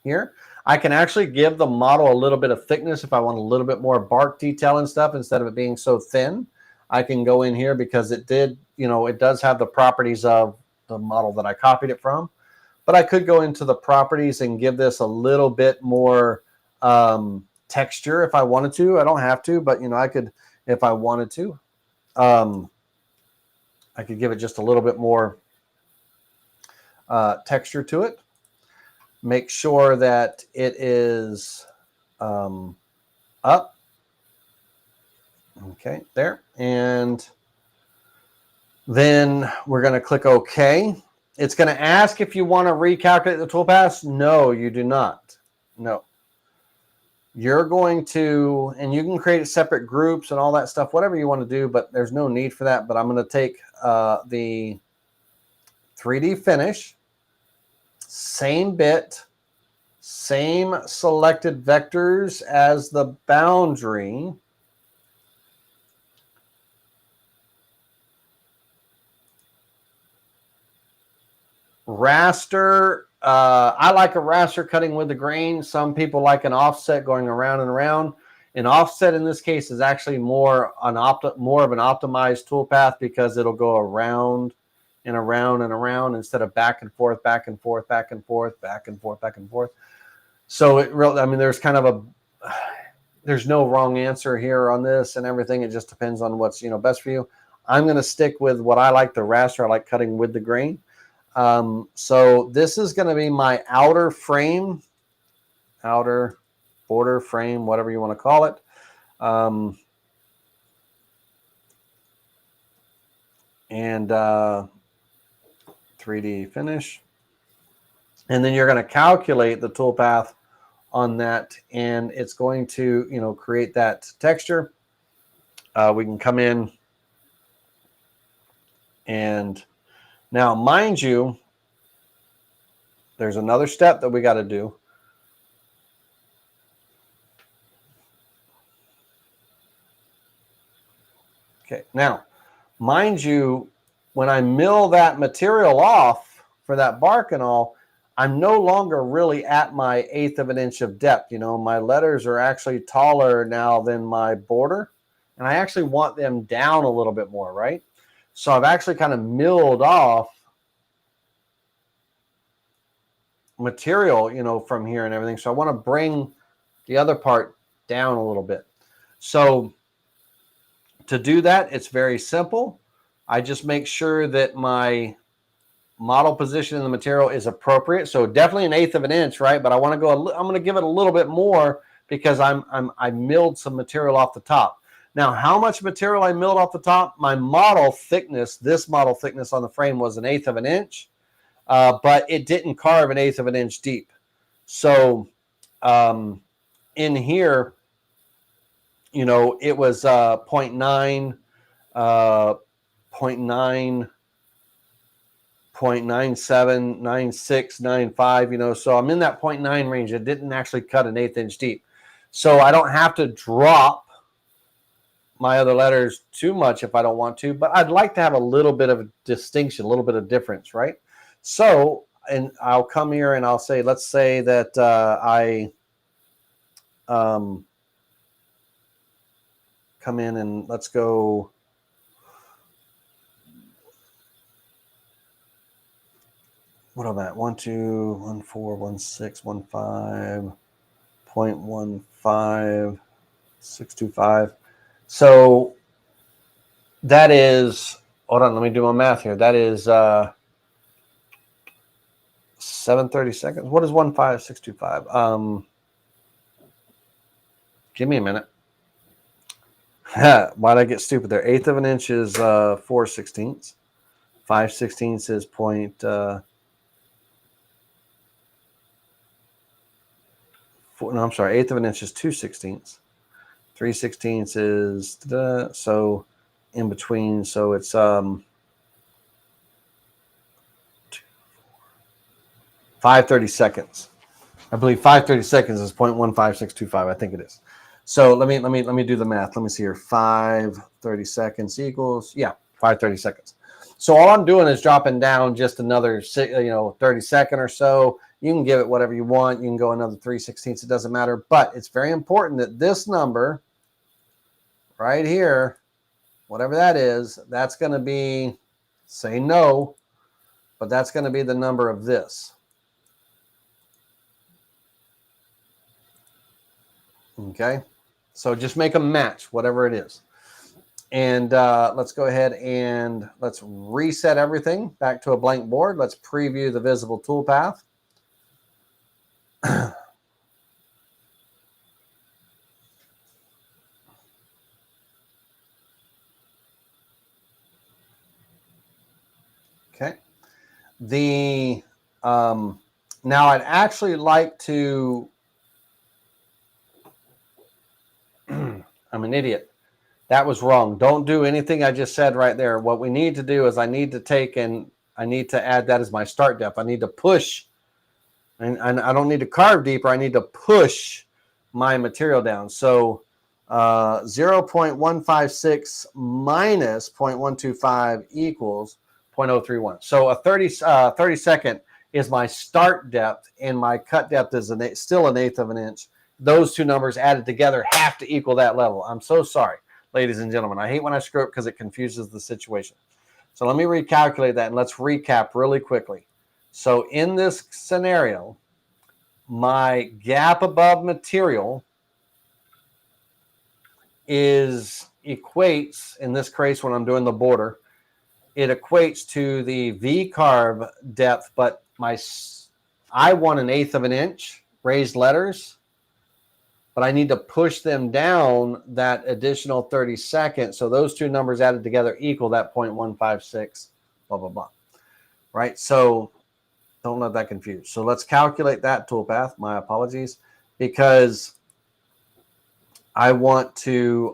A: here. I can actually give the model a little bit of thickness if I want a little bit more bark detail and stuff instead of it being so thin. I can go in here because it did, it does have the properties of the model that I copied it from. But I could go into the properties and give this a little bit more texture if I wanted to. I don't have to, but I could, if I wanted to. I could give it just a little bit more texture to it. Make sure that it is up. Okay, there. And then we're going to click OK. It's going to ask if you want to recalculate the toolpaths. No, you do not. No. You're going to, and you can create separate groups and all that stuff, whatever you want to do, but there's no need for that. But I'm going to take the 3D finish, same bit, same selected vectors as the boundary. Raster, I like a raster cutting with the grain. Some people like an offset going around and around. An offset in this case is actually more of an optimized toolpath because it'll go around and around and around instead of back and forth, back and forth, back and forth, back and forth, back and forth. So it really, there's kind of there's no wrong answer here on this and everything. It just depends on what's best for you. I'm going to stick with what I like, the raster. I like cutting with the grain. So this is going to be my outer frame, outer border frame, whatever you want to call it. And 3D finish. And then you're going to calculate the toolpath on that, and it's going to, create that texture. We can come in and now, mind you, there's another step that we got to do. Okay, now, mind you, when I mill that material off for that bark and all, I'm no longer really at my 1/8 of an inch of depth. My letters are actually taller now than my border, and I actually want them down a little bit more, right? So I've actually kind of milled off material, from here and everything. So I want to bring the other part down a little bit. So to do that, it's very simple. I just make sure that my model position in the material is appropriate. So definitely an 1/8 of an inch, right? But I want to go, I'm going to give it a little bit more because I milled some material off the top. Now, how much material I milled off the top? My model thickness, this model thickness on the frame was an 1/8 of an inch, but it didn't carve an 1/8 of an inch deep. So in here, it was 0.9, 0.9, 0.97, 96, 95, so I'm in that 0.9 range. It didn't actually cut an 1/8 inch deep. So I don't have to drop my other letters too much if I don't want to, but I'd like to have a little bit of distinction, a little bit of difference, right? So, and I'll come here and I'll say, let's say that I come in and let's go. What am I at? 1, 2, 1, 4, 1, 6, 1, 5, 0.15, 625. So that is, hold on, let me do my math here. That is 730 seconds. What is 15625? Give me a minute. Why'd I get stupid there? 1/8 of an inch is 4/16. 5/16 is point. No, I'm sorry. 1/8 of an inch is 2/16. 3/16 is so in between. So it's 5/32. I believe 5/32 is 0.15625. I think it is. So let me do the math. Let me see here. 5/32 equals 5/32. So all I'm doing is dropping down just another 30 or so. You can give it whatever you want. You can go another 3/16. It doesn't matter. But it's very important that this number right here, whatever that is, that's going to be, say no, but that's going to be the number of this. Okay, so just make a match, whatever it is. And let's go ahead and let's reset everything back to a blank board. Let's preview the visible toolpath. Okay. Now I'd actually like to, I'm an idiot. That was wrong. Don't do anything I just said right there. What we need to do is I need to take and I need to add that as my start depth. I need to push, and I don't need to carve deeper. I need to push my material down. So 0.156 minus 0.125 equals 0.031. So a 30-second is my start depth, and my cut depth is still 1/8 of an inch. Those two numbers added together have to equal that level. I'm so sorry, ladies and gentlemen. I hate when I screw up because it confuses the situation. So let me recalculate that, and let's recap really quickly. So in this scenario, my gap above material equates, in this case when I'm doing the border, it equates to the V-carve depth, but I want 1/8 of an inch raised letters, but I need to push them down that additional 30 seconds. So those two numbers added together equal that 0.156, blah, blah, blah. Right? So don't let that confuse. So let's calculate that toolpath. My apologies, because I want to,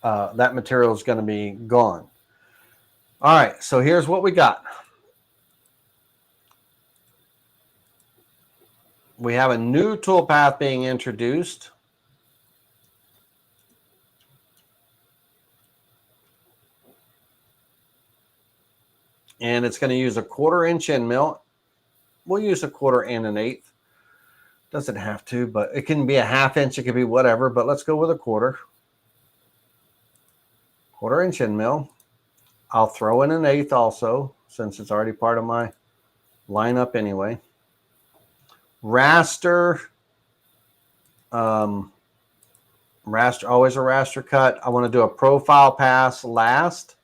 A: that material is going to be gone. All right, so here's what we got. We have a new toolpath being introduced. And it's going to use a 1/4 inch end mill. We'll use a 1/4 and 1/8. Doesn't have to, but it can be a 1/2 inch. It could be whatever, but let's go with a 1/4. 1/4 inch end mill. I'll throw in 1/8 also, since it's already part of my lineup anyway. Raster. Raster, always a raster cut. I want to do a profile pass last.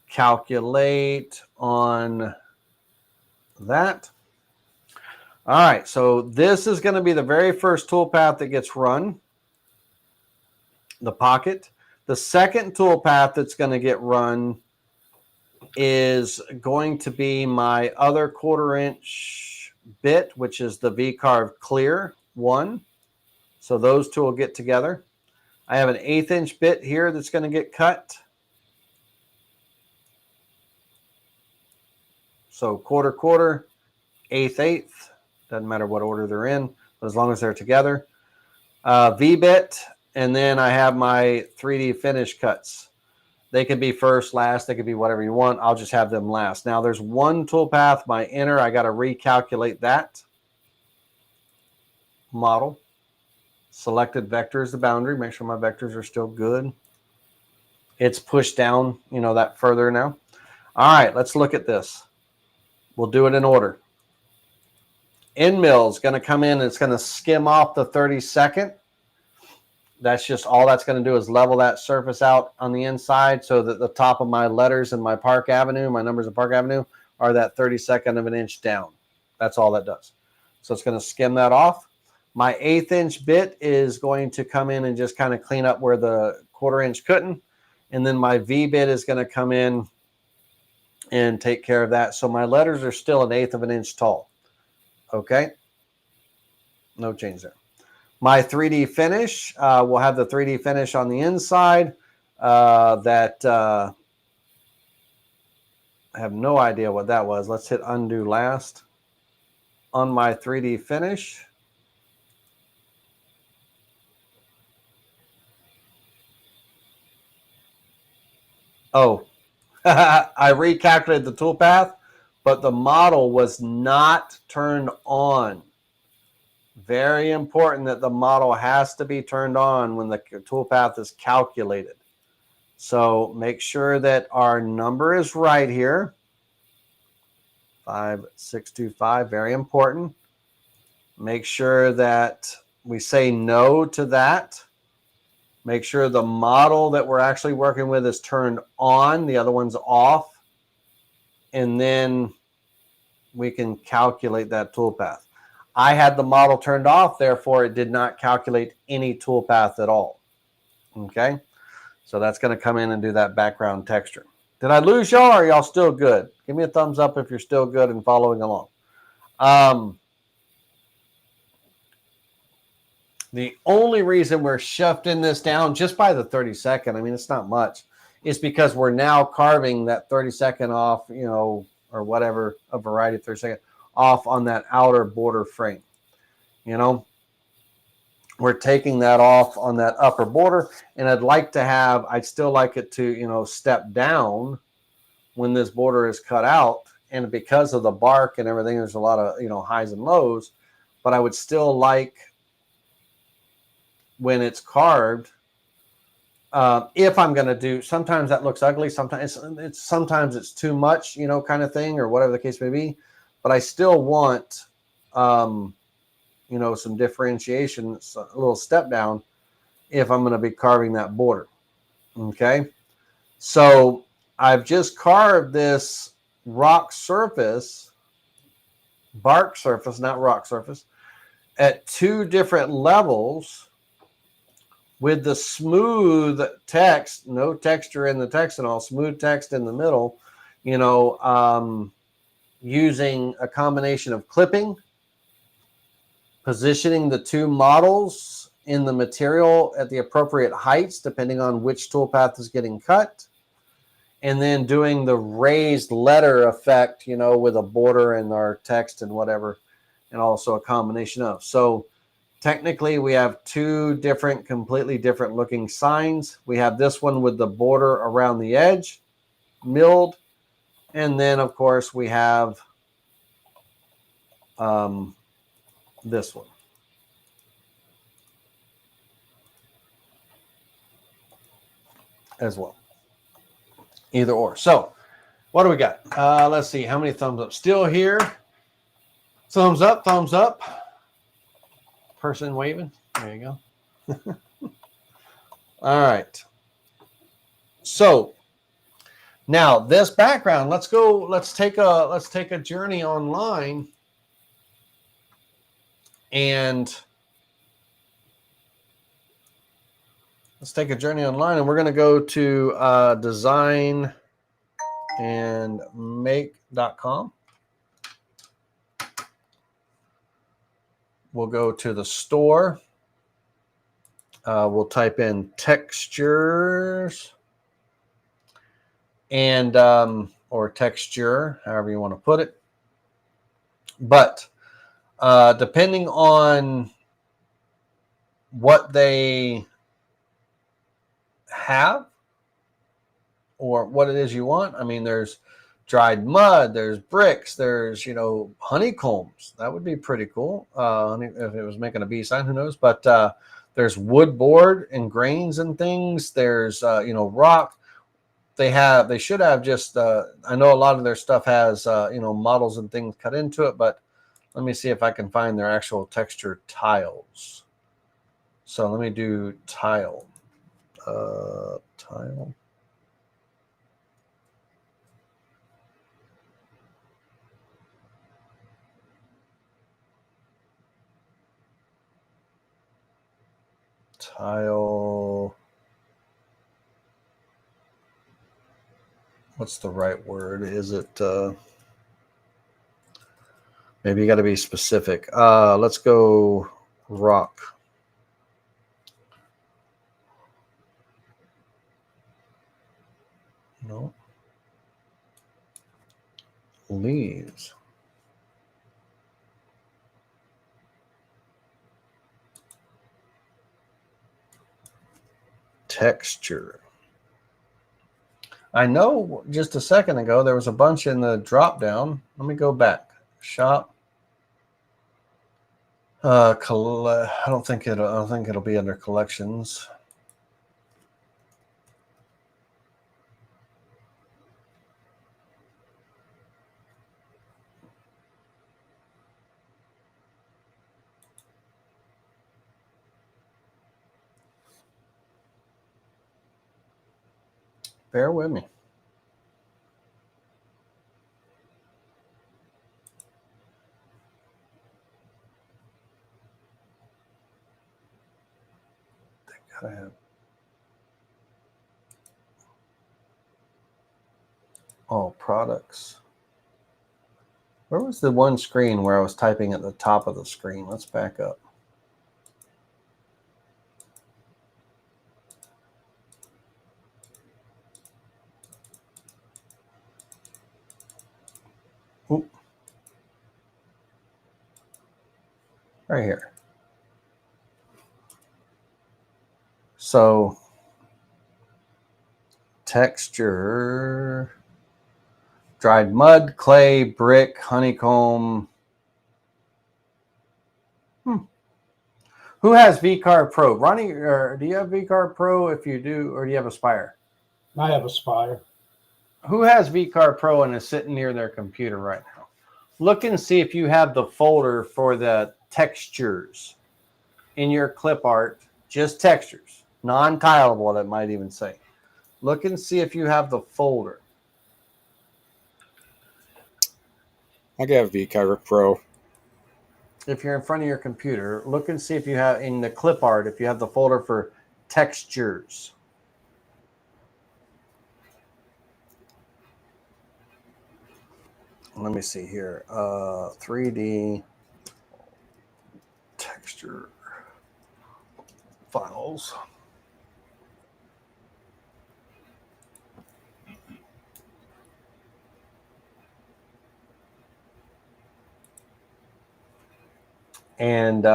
A: Calculate on that. All right, so this is going to be the very first toolpath that gets run, the pocket. The second toolpath that's going to get run is going to be my other 1/4 inch bit, which is the V-carve clear one. So those two will get together. I have an 1/8 inch bit here that's going to get cut. So 1/4, 1/4, 1/8, 1/8. Doesn't matter what order they're in, but as long as they're together. V-bit, and then I have my 3D finish cuts. They can be first, last. They could be whatever you want. I'll just have them last. Now, there's one toolpath, my inner. I got to recalculate that model. Selected vector is the boundary. Make sure my vectors are still good. It's pushed down, that further now. All right, let's look at this. We'll do it in order. End mill is going to come in and it's going to skim off the 32nd. That's just all that's going to do is level that surface out on the inside so that the top of my letters in my Park Avenue, my numbers in Park Avenue, are that 32nd of an inch down. That's all that does. So it's going to skim that off. My 1/8 inch bit is going to come in and just kind of clean up where the 1/4 inch couldn't. And then my V bit is going to come in and take care of that. So my letters are still 1/8 of an inch tall. Okay. No change there. My 3D finish, will have the 3D finish on the inside. I have no idea what that was. Let's hit undo last on my 3D finish. Oh, I recalculated the toolpath, but the model was not turned on. Very important that the model has to be turned on when the toolpath is calculated. So make sure that our number is right here. 5625, very important. Make sure that we say no to that. Make sure the model that we're actually working with is turned on, the other one's off. And then we can calculate that toolpath. I had the model turned off, therefore it did not calculate any toolpath at all. Okay, so that's going to come in and do that background texture. Did I lose y'all, or are y'all still good? Give me a thumbs up if you're still good and following along. The only reason we're shifting this down just by the 32nd, I mean, it's not much, is because we're now carving that 32nd off, you know, or whatever, a variety of 32nd off on that outer border frame. You know, we're taking that off on that upper border, and I'd still like it to, you know, step down when this border is cut out. And because of the bark and everything, there's a lot of, you know, highs and lows, but I would still like, when it's carved, if I'm going to do, sometimes that looks ugly, sometimes it's too much, you know, kind of thing, or whatever the case may be, but I still want, you know, some differentiation, a little step down if I'm going to be carving that border. Okay, so I've just carved this bark surface, not rock surface, at 2 different levels with the smooth text, no texture in the text at all, smooth text in the middle, you know, using a combination of clipping, positioning the 2 models in the material at the appropriate heights, depending on which toolpath is getting cut, and then doing the raised letter effect, you know, with a border and our text and whatever, and also a combination of. So technically, we have 2 different, completely different looking signs. We have this one with the border around the edge, milled. And then, of course, we have this one. As well. Either or. So, what do we got? Let's see. How many thumbs up? Still here. Thumbs up, thumbs up. Person waving. There you go. All right. So now this background, let's take a journey online, and we're going to go to design and make.com. We'll go to the store. We'll type in textures and or texture, however you want to put it. But depending on what they have or what it is you want, I mean, there's dried mud, there's bricks, there's, you know, honeycombs. That would be pretty cool. If it was making a B sign, who knows? But there's wood board and grains and things. There's you know, rock. They should have just I know a lot of their stuff has you know, models and things cut into it, but let me see if I can find their actual texture tiles. So let me do tile. Tile. Tile. What's the right word? Is it maybe you got to be specific. Let's go rock. No. Leaves. Texture. I know just a second ago there was a bunch in the drop down. Let me go back. Shop. I don't think it'll be under collections. Bear with me. They gotta have all products. Where was the one screen where I was typing at the top of the screen? Let's back up. Oop. Right here. So texture, dried mud, clay, brick, honeycomb. Who has VCard Pro? Ronnie, or do you have VCard Pro? If you do, or do you have Aspire?
C: I have Aspire.
A: Who has VCard Pro and is sitting near their computer right now? Look and see if you have the folder for the textures in your clip art, just textures, non-tileable, that might even say. Look and see if you have the folder.
B: I got VCard Pro.
A: If you're in front of your computer, look and see if you have in the clip art, if you have the folder for textures. Let me see here. 3D texture files. And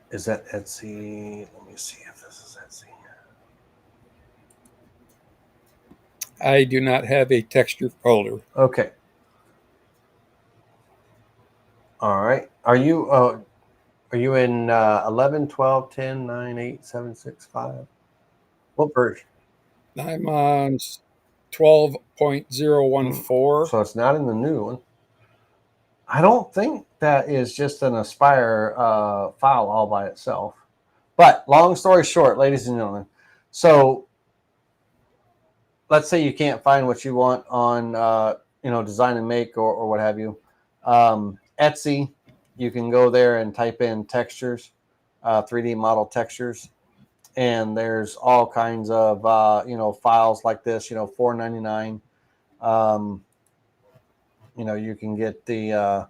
A: is that Etsy? Let me see if this is Etsy.
B: I do not have a texture folder.
A: Okay. All right. Are you in 11, 12, 10, 9, 8, 7, 6, 5? What version?
B: I'm on 12.014.
A: So it's not in the new one. I don't think that is just an Aspire file all by itself. But long story short, ladies and gentlemen, so let's say you can't find what you want on Design and Make or what have you. Etsy, you can go there and type in textures, 3D model textures, and there's all kinds of files like this. $4.99. You can get the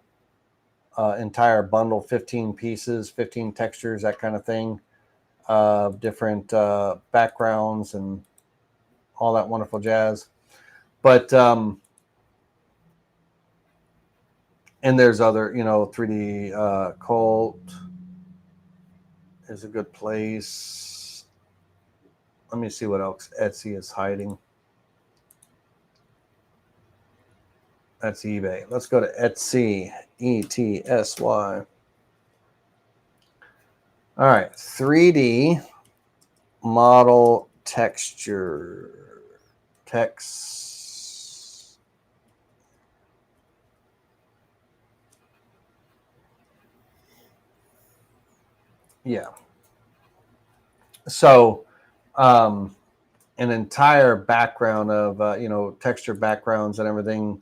A: entire bundle, 15 pieces, 15 textures, that kind of thing, different backgrounds and all that wonderful jazz. But and there's other 3D Cult is a good place. Let me see what else Etsy is hiding. That's eBay. Let's go to Etsy, ETSY. All right, 3D model texture. Text. Yeah. So, an entire background of texture backgrounds and everything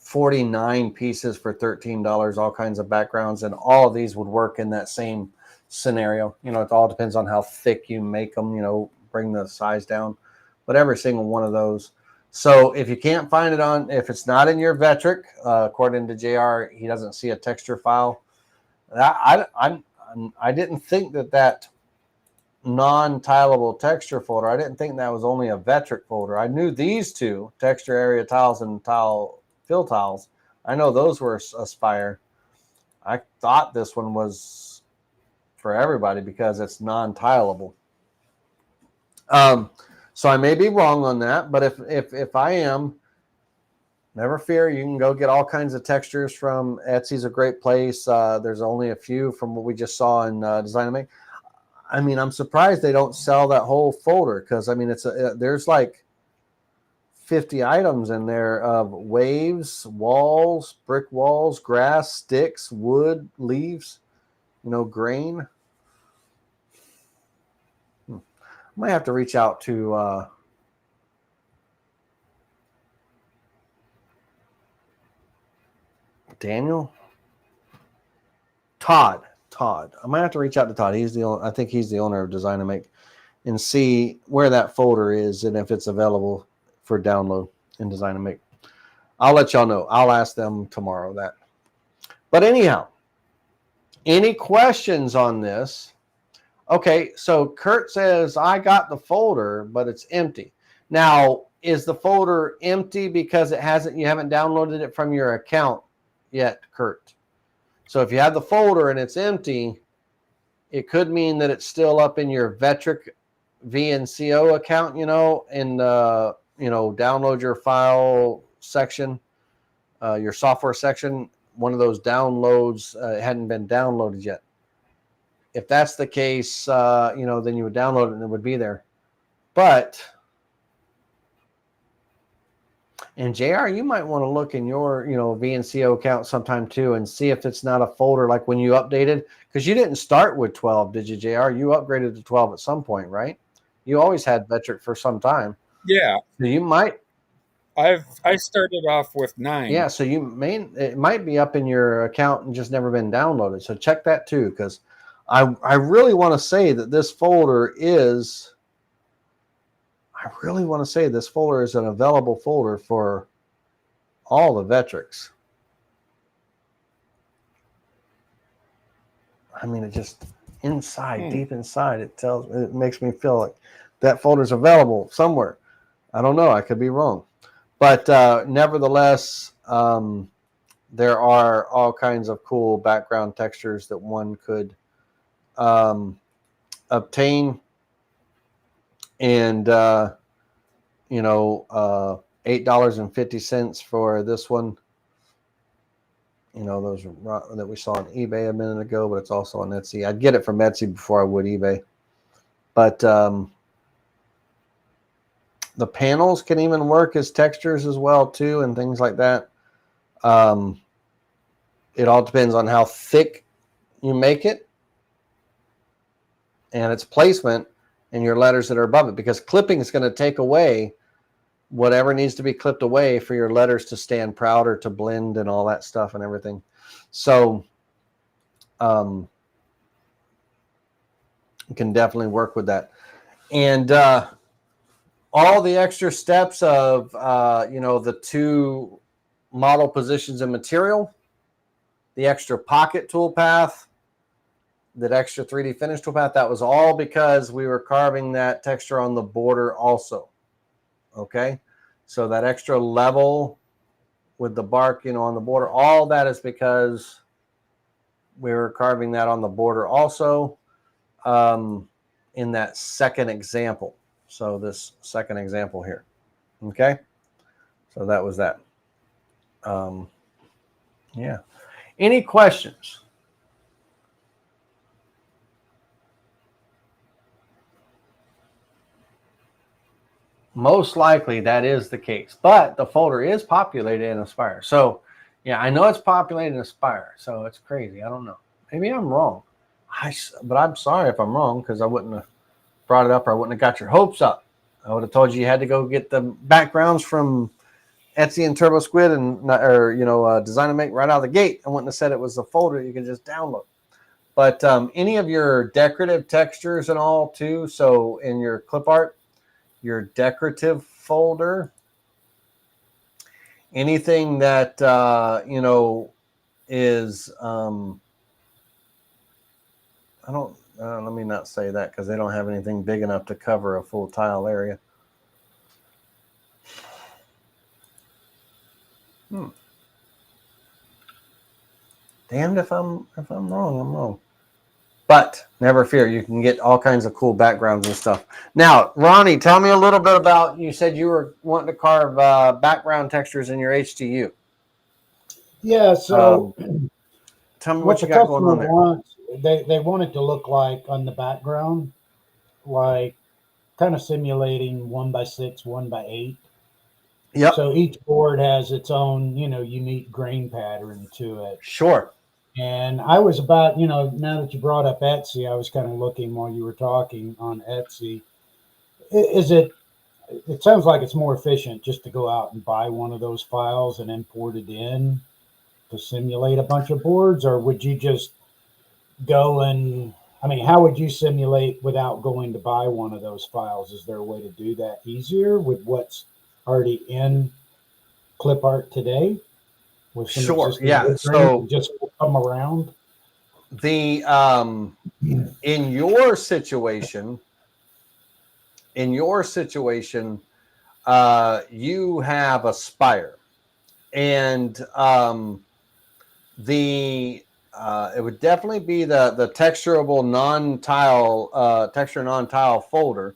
A: 49 pieces for $13, all kinds of backgrounds, and all of these would work in that same scenario. You know, it all depends on how thick you make them, you know, bring the size down, but every single one of those. So if you can't find it on, if it's not in your Vectric, according to JR, he doesn't see a texture file. I didn't think that non-tileable texture folder, I didn't think that was only a Vectric folder. I knew these two, texture area tiles and tile fill tiles, I know those were Aspire. I thought this one was for everybody because it's non-tileable. So I may be wrong on that, but if I am, never fear. You can go get all kinds of textures from Etsy's a great place. There's only a few from what we just saw in Design and Make. I mean, I'm surprised they don't sell that whole folder because I mean, there's like 50 items in there of waves, walls, brick walls, grass, sticks, wood, leaves, you know, grain. I might have to reach out to Daniel, Todd. I might have to reach out to Todd. I think he's the owner of Design and Make, and see where that folder is and if it's available for download in Design and Make. I'll let y'all know. I'll ask them tomorrow that. But anyhow, any questions on this? Okay, so Kurt says, I got the folder, but it's empty. Now, is the folder empty because you haven't downloaded it from your account yet, Kurt? So if you have the folder and it's empty, it could mean that it's still up in your Vectric VNCO account, you know, and, you know, download your file section, your software section. One of those downloads hadn't been downloaded yet. If that's the case, you know, then you would download it and it would be there. But, and JR, you might want to look in your, you know, VNCO account sometime too and see if it's not a folder like when you updated, because you didn't start with 12, did you, JR? You upgraded to 12 at some point, right? You always had Vectric for some time.
B: Yeah.
A: So you might.
B: I started off with 9.
A: Yeah, so it might be up in your account and just never been downloaded. So check that too, because I really want to say that this folder is. I really want to say this folder is an available folder for all the Vectrics. I mean, it just inside, deep inside, it makes me feel like that folder is available somewhere. I don't know. I could be wrong. But nevertheless, there are all kinds of cool background textures that one could obtain. And, you know, $8.50 for this one. You know, those that we saw on eBay a minute ago, but it's also on Etsy. I'd get it from Etsy before I would eBay. But the panels can even work as textures as well, too, and things like that. It all depends on how thick you make it and its placement and your letters that are above it, because clipping is going to take away whatever needs to be clipped away for your letters to stand proud or to blend and all that stuff and everything. So you can definitely work with that. And all the extra steps of, you know, the 2 model positions and material, the extra pocket toolpath, that extra 3D finish toolpath, that was all because we were carving that texture on the border also. Okay, so that extra level with the bark, you know, on the border, all that is because we were carving that on the border also in that second example. So this second example here. Okay, so that was that. Yeah. Any questions? Most likely that is the case, but the folder is populated in Aspire. So yeah, I know it's populated in Aspire, so it's crazy. I don't know. Maybe I'm wrong. But I'm sorry if I'm wrong, because I wouldn't have brought it up, or I wouldn't have got your hopes up. I would have told you had to go get the backgrounds from Etsy and Turbo Squid and Design and Make right out of the gate. I wouldn't have said it was a folder you can just download. But any of your decorative textures and all too. So in your clip art, your decorative folder, anything that is I don't let me not say that because they don't have anything big enough to cover a full tile area. Damned if I'm wrong, I'm wrong. But never fear, you can get all kinds of cool backgrounds and stuff. Now, Ronnie, tell me a little bit about, you said you were wanting to carve background textures in your HTU.
C: Yeah, so
A: Tell me
C: what
A: what
C: the
A: you got going
C: customer
A: on there.
C: wants, they want it to look like on the background, like kind of simulating 1x6, 1x8.
A: Yep.
C: So each board has its own, unique grain pattern to it.
A: Sure.
C: And I was about, now that you brought up Etsy, I was kind of looking while you were talking on Etsy. Is it? It sounds like it's more efficient just to go out and buy one of those files and import it in to simulate a bunch of boards, or would you just go and? I mean, how would you simulate without going to buy one of those files? Is there a way to do that easier with what's already in clip art today with some
A: Sure.
C: existing
A: Yeah.
C: wood grain
A: So
C: and just come around?
A: the in your situation, you have a spire, and it would definitely be the texturable texture non-tile folder,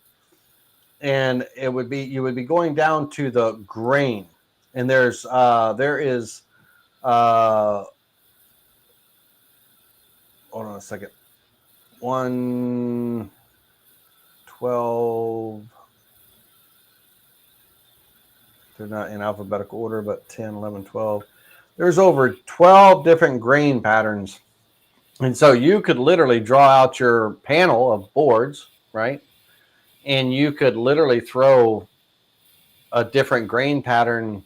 A: and it would be, you would be going down to the grain, and there is hold on a second, 112, they're not in alphabetical order, but 10, 11, 12, there's over 12 different grain patterns. And so you could literally draw out your panel of boards, right? And you could literally throw a different grain pattern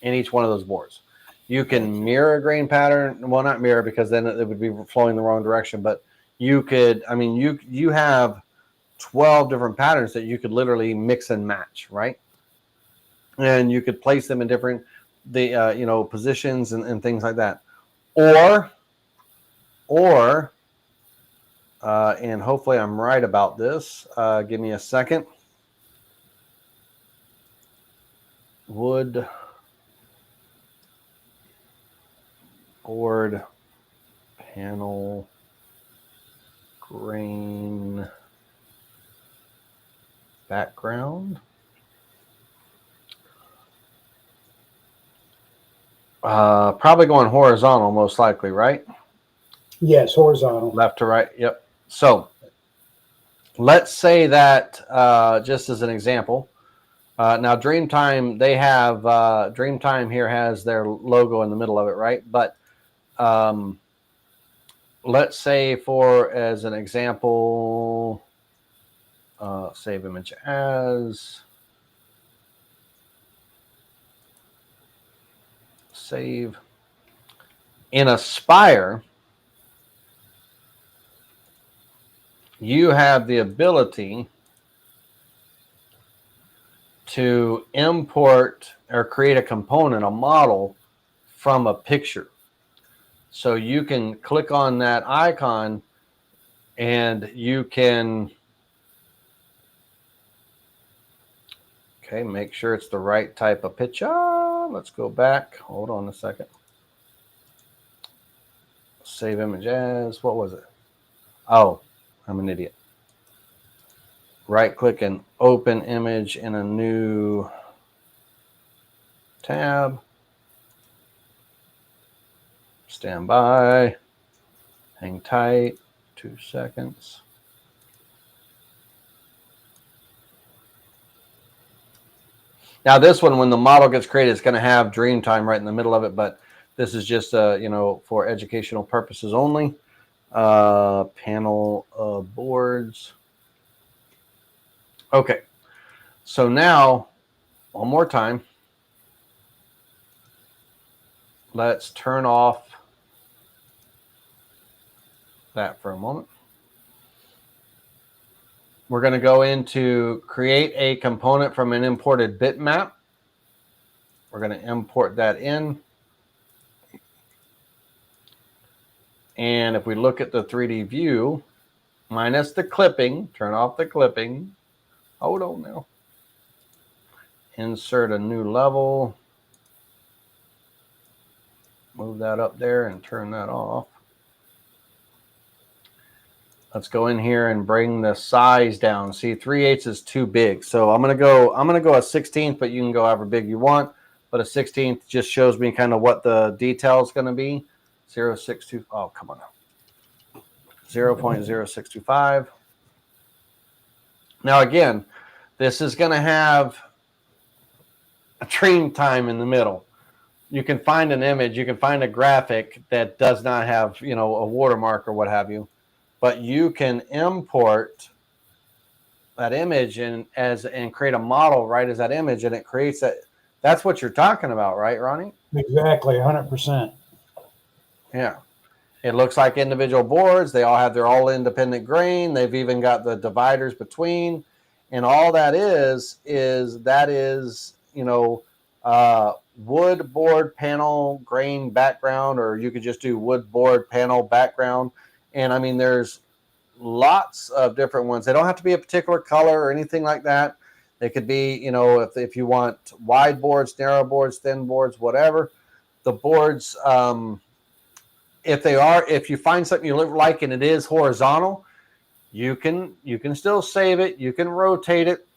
A: in each one of those boards. You can mirror a grain pattern. Well, not mirror, because then it would be flowing the wrong direction. But you could, I mean, you have 12 different patterns that you could literally mix and match, right? And you could place them in different positions and things like that. Or and hopefully I'm right about this. Give me a second. Wood, board, panel, grain, background. Probably going horizontal, most likely, right?
C: Yes, horizontal.
A: Left to right. Yep. So let's say that just as an example. Now, Dreamtime, they have Dreamtime here has their logo in the middle of it, right? But let's say, for as an example, save image as, save. In Aspire, you have the ability to import or create a component, a model from a picture. So you can click on that icon and you can, okay, make sure it's the right type of picture. Let's go back. Hold on a second. Save image as, what was it? Oh, I'm an idiot. Right click and open image in a new tab. Stand by. Hang tight. 2 seconds. Now this one, when the model gets created, it's going to have Dreamtime right in the middle of it, but this is just for educational purposes only. Panel of boards. Okay, so now one more time, let's turn off that for a moment. We're going to go into create a component from an imported bitmap. We're going to import that in. And if we look at the 3D view, minus the clipping, turn off the clipping. Hold on now. Insert a new level. Move that up there and turn that off. Let's go in here and bring the size down. See, 3/8 is too big. So I'm gonna go a 16th, but you can go however big you want. But a 16th just shows me kind of what the detail is gonna be. 0.62. Oh, come on. 0.0625. Now again, this is gonna have a train time in the middle. You can find an image, you can find a graphic that does not have, you know, a watermark or what have you. But you can import that image and create a model right as that image, and it creates that. That's what you're talking about, right, Ronnie?
C: Exactly, 100%.
A: Yeah. It looks like individual boards. They all have their all independent grain. They've even got the dividers between, and all that is you know, wood board panel grain background, or you could just do wood board panel background. And I mean, there's lots of different ones. They don't have to be a particular color or anything like that. They could be, you know, if you want wide boards, narrow boards, thin boards, whatever. The boards, if you find something you like and it is horizontal, you can still save it. You can rotate it.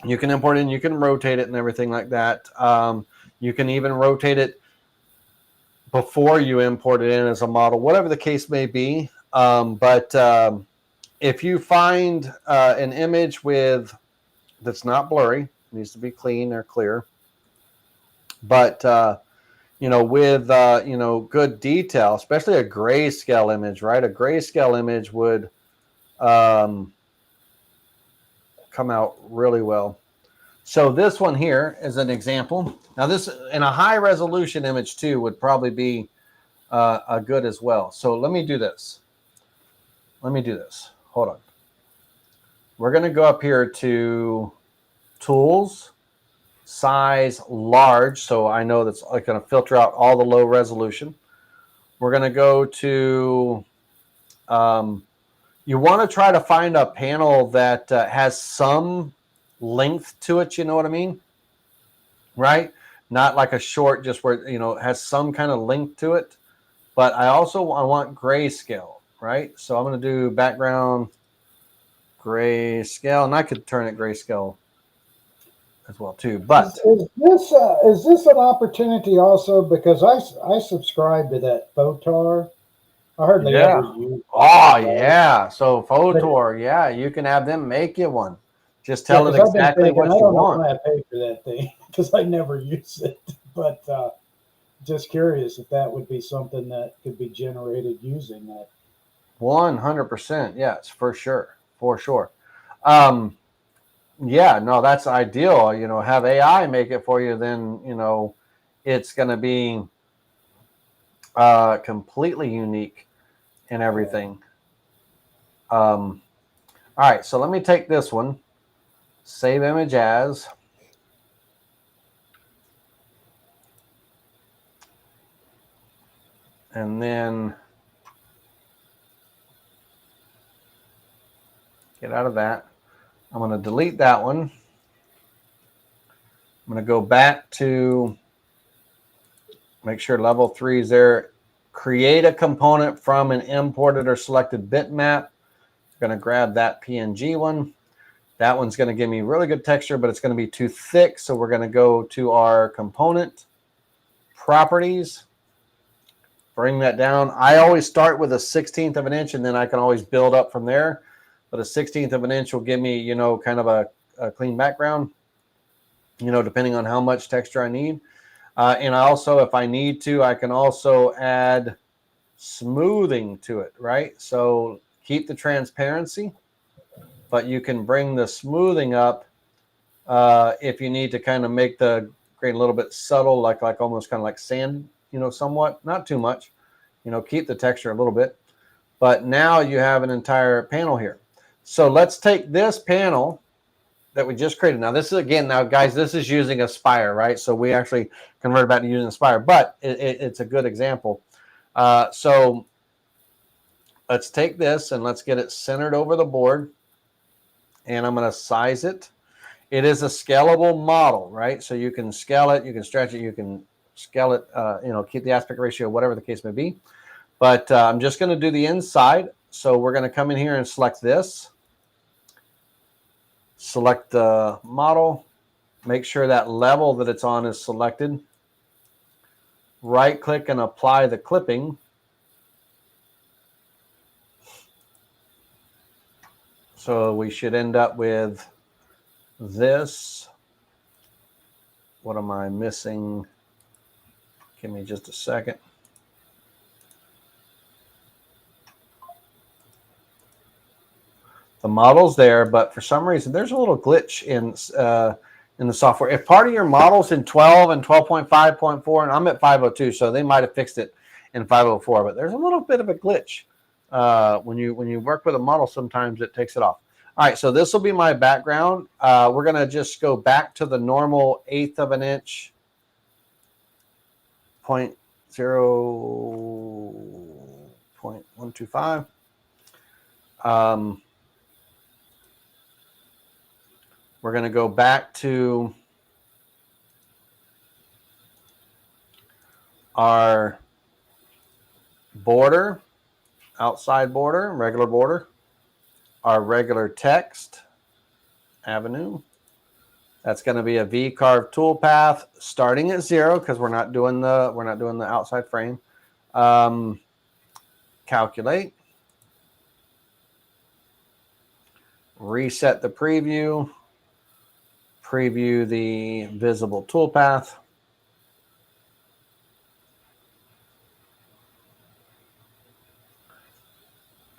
A: You can import it and you can rotate it and everything like that. You can even rotate it before you import it in as a model, whatever the case may be. If you find an image that's not blurry, needs to be clean or clear, but you know, with you know, good detail, especially a grayscale image, right? A grayscale image would come out really well. So this one here is an example. Now this in a high resolution image too would probably be a good as well. So let me do this. Hold on. We're going to go up here to tools, size, large. So I know that's going to filter out all the low resolution. We're going to go to, you want to try to find a panel that has some length to it. You know what I mean? Right? Not like a short, just where, you know, has some kind of length to it. But I want grayscale, right? So I'm going to do background grayscale, and I could turn it grayscale as well too. But
C: is this an opportunity also, because I subscribe to that Photar. I hardly ever use it.
A: Oh yeah. So Photor, yeah, you can have them make you one. Just tell it exactly what you want.
C: I don't know why I pay for that thing because I never use it. But just curious if that would be something that could be generated using that.
A: 100%. Yes, for sure. For sure. Yeah, no, that's ideal. You know, have AI make it for you, then, you know, it's going to be completely unique and everything. All right, so let me take this one, save image as, and then get out of that. I'm going to delete that one. I'm going to go back to make sure level 3 is there. Create a component from an imported or selected bitmap. Going to grab that PNG one. That one's going to give me really good texture, but it's going to be too thick. So we're going to go to our component properties, bring that down. I always start with a 1/16 of an inch, and then I can always build up from there. But a 1/16 of an inch will give me, you know, kind of a clean background, you know, depending on how much texture I need. And I also, if I need to, I can also add smoothing to it, right? So keep the transparency, but you can bring the smoothing up if you need to kind of make the grain a little bit subtle, like almost kind of like sand somewhat, not too much, keep the texture a little bit. But now you have an entire panel here. So let's take this panel that we just created. Now this is, again, now guys, this is using Aspire, right? So we actually converted back to using Aspire, but it's a good example. So let's take this and let's get it centered over the board. And I'm going to size it. It is a scalable model, right? So you can scale it, you can stretch it, you can scale it, keep the aspect ratio, whatever the case may be. But I'm just going to do the inside. So we're going to come in here and select this. Select the model. Make sure that level that it's on is selected. Right click and apply the clipping. So we should end up with this. What am I missing? Give me just a second. The model's there, but for some reason there's a little glitch in the software. If part of your model's in 12 and 12.5.4, and I'm at 502, so they might have fixed it in 504, but there's a little bit of a glitch when you work with a model. Sometimes it takes it off. All right, so this will be my background. We're gonna just go back to the normal 1/8 of an inch, 0.125. We're going to go back to our border, outside border, regular border, our regular text avenue. That's going to be a V-carve toolpath starting at 0 because we're not doing the outside frame. Calculate. Reset the preview. Preview the visible toolpath.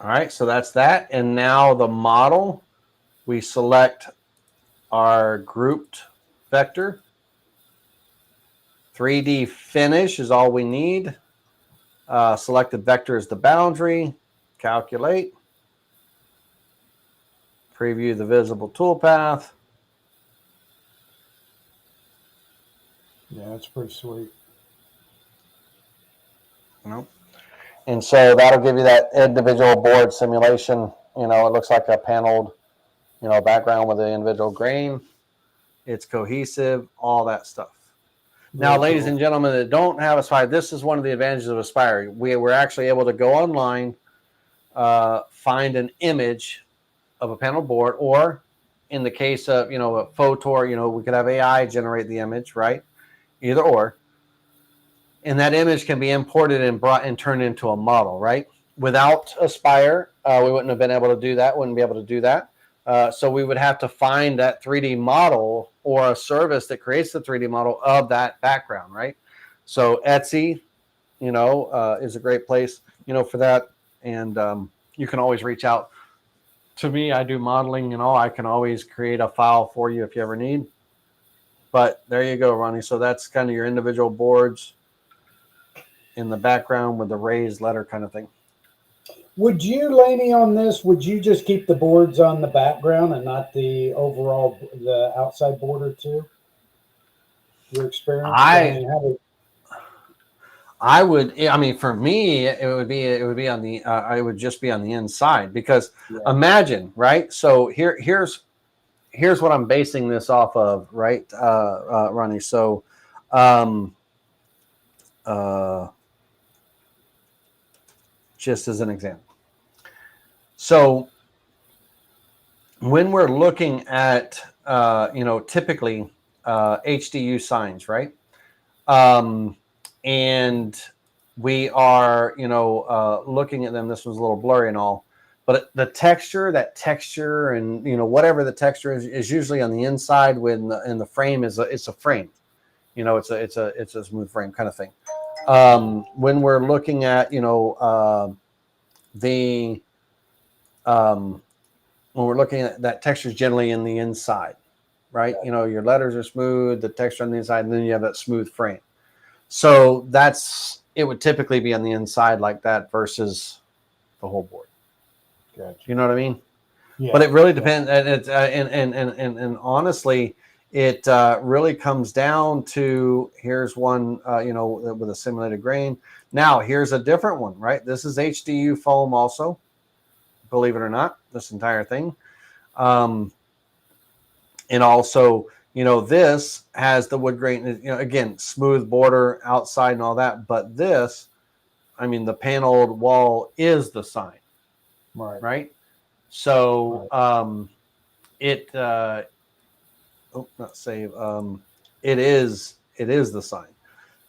A: All right, so that's that. And now the model, we select our grouped vector. 3D finish is all we need. Selected vector is the boundary. Calculate. Preview the visible toolpath.
C: Yeah, that's pretty sweet.
A: Nope. And so that'll give you that individual board simulation. It looks like a paneled, background with the individual grain. It's cohesive, all that stuff. Now, ladies and gentlemen that don't have Aspire, this is one of the advantages of Aspire. We're actually able to go online, find an image of a panel board, or in the case of, a Photor, we could have AI generate the image, right? Either or. And that image can be imported and brought and turned into a model, right? Without Aspire, we wouldn't have been able to do that, wouldn't be able to do that. So we would have to find that 3D model or a service that creates the 3D model of that background, right? So Etsy, is a great place, for that. And you can always reach out to me. I do modeling, I can always create a file for you if you ever need. But there you go, Ronnie. So that's kind of your individual boards in the background with the raised letter kind of thing.
C: Would you, Laney, on this, would you just keep the boards on the background and not the outside border too? Your experience?
A: I would. I mean, for me, it would be on the. I would just be on the inside because imagine, right? So here's what I'm basing this off of, right, Ronnie? So, just as an example. So when we're looking at, typically HDU signs, right? And we are, looking at them. This was a little blurry and all, but that texture and, whatever the texture is usually on the inside when the frame it's a frame, it's a smooth frame kind of thing. When we're looking at, when we're looking at that texture is generally in the inside, right? Your letters are smooth, the texture on the inside, and then you have that smooth frame. So it would typically be on the inside like that versus the whole board.
C: Gotcha.
A: You know what I mean?
C: Yeah.
A: But it really depends, and it's and honestly, it really comes down to here's one with a simulated grain. Now here's a different one, right? This is HDU foam, also, believe it or not, this entire thing, and also this has the wood grain. Again, smooth border outside and all that, but this, I mean, the paneled wall is the sign, right? So it not save. It is the sign.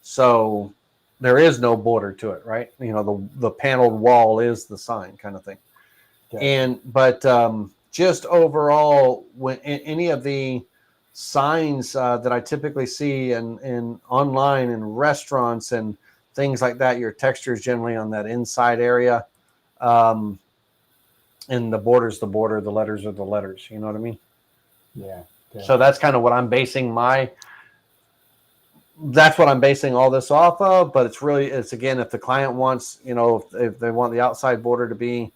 A: So there is no border to it, right? The paneled wall is the sign, kind of thing. Gotcha. But just overall, when any of the signs that I typically see in online and restaurants and things like that, your texture is generally on that inside area. And the border's the border, the letters are the letters. You know what I mean?
C: Yeah.
A: So that's kind of what I'm basing that's what I'm basing all this off of. But it's again, if the client wants, if they want the outside border to be,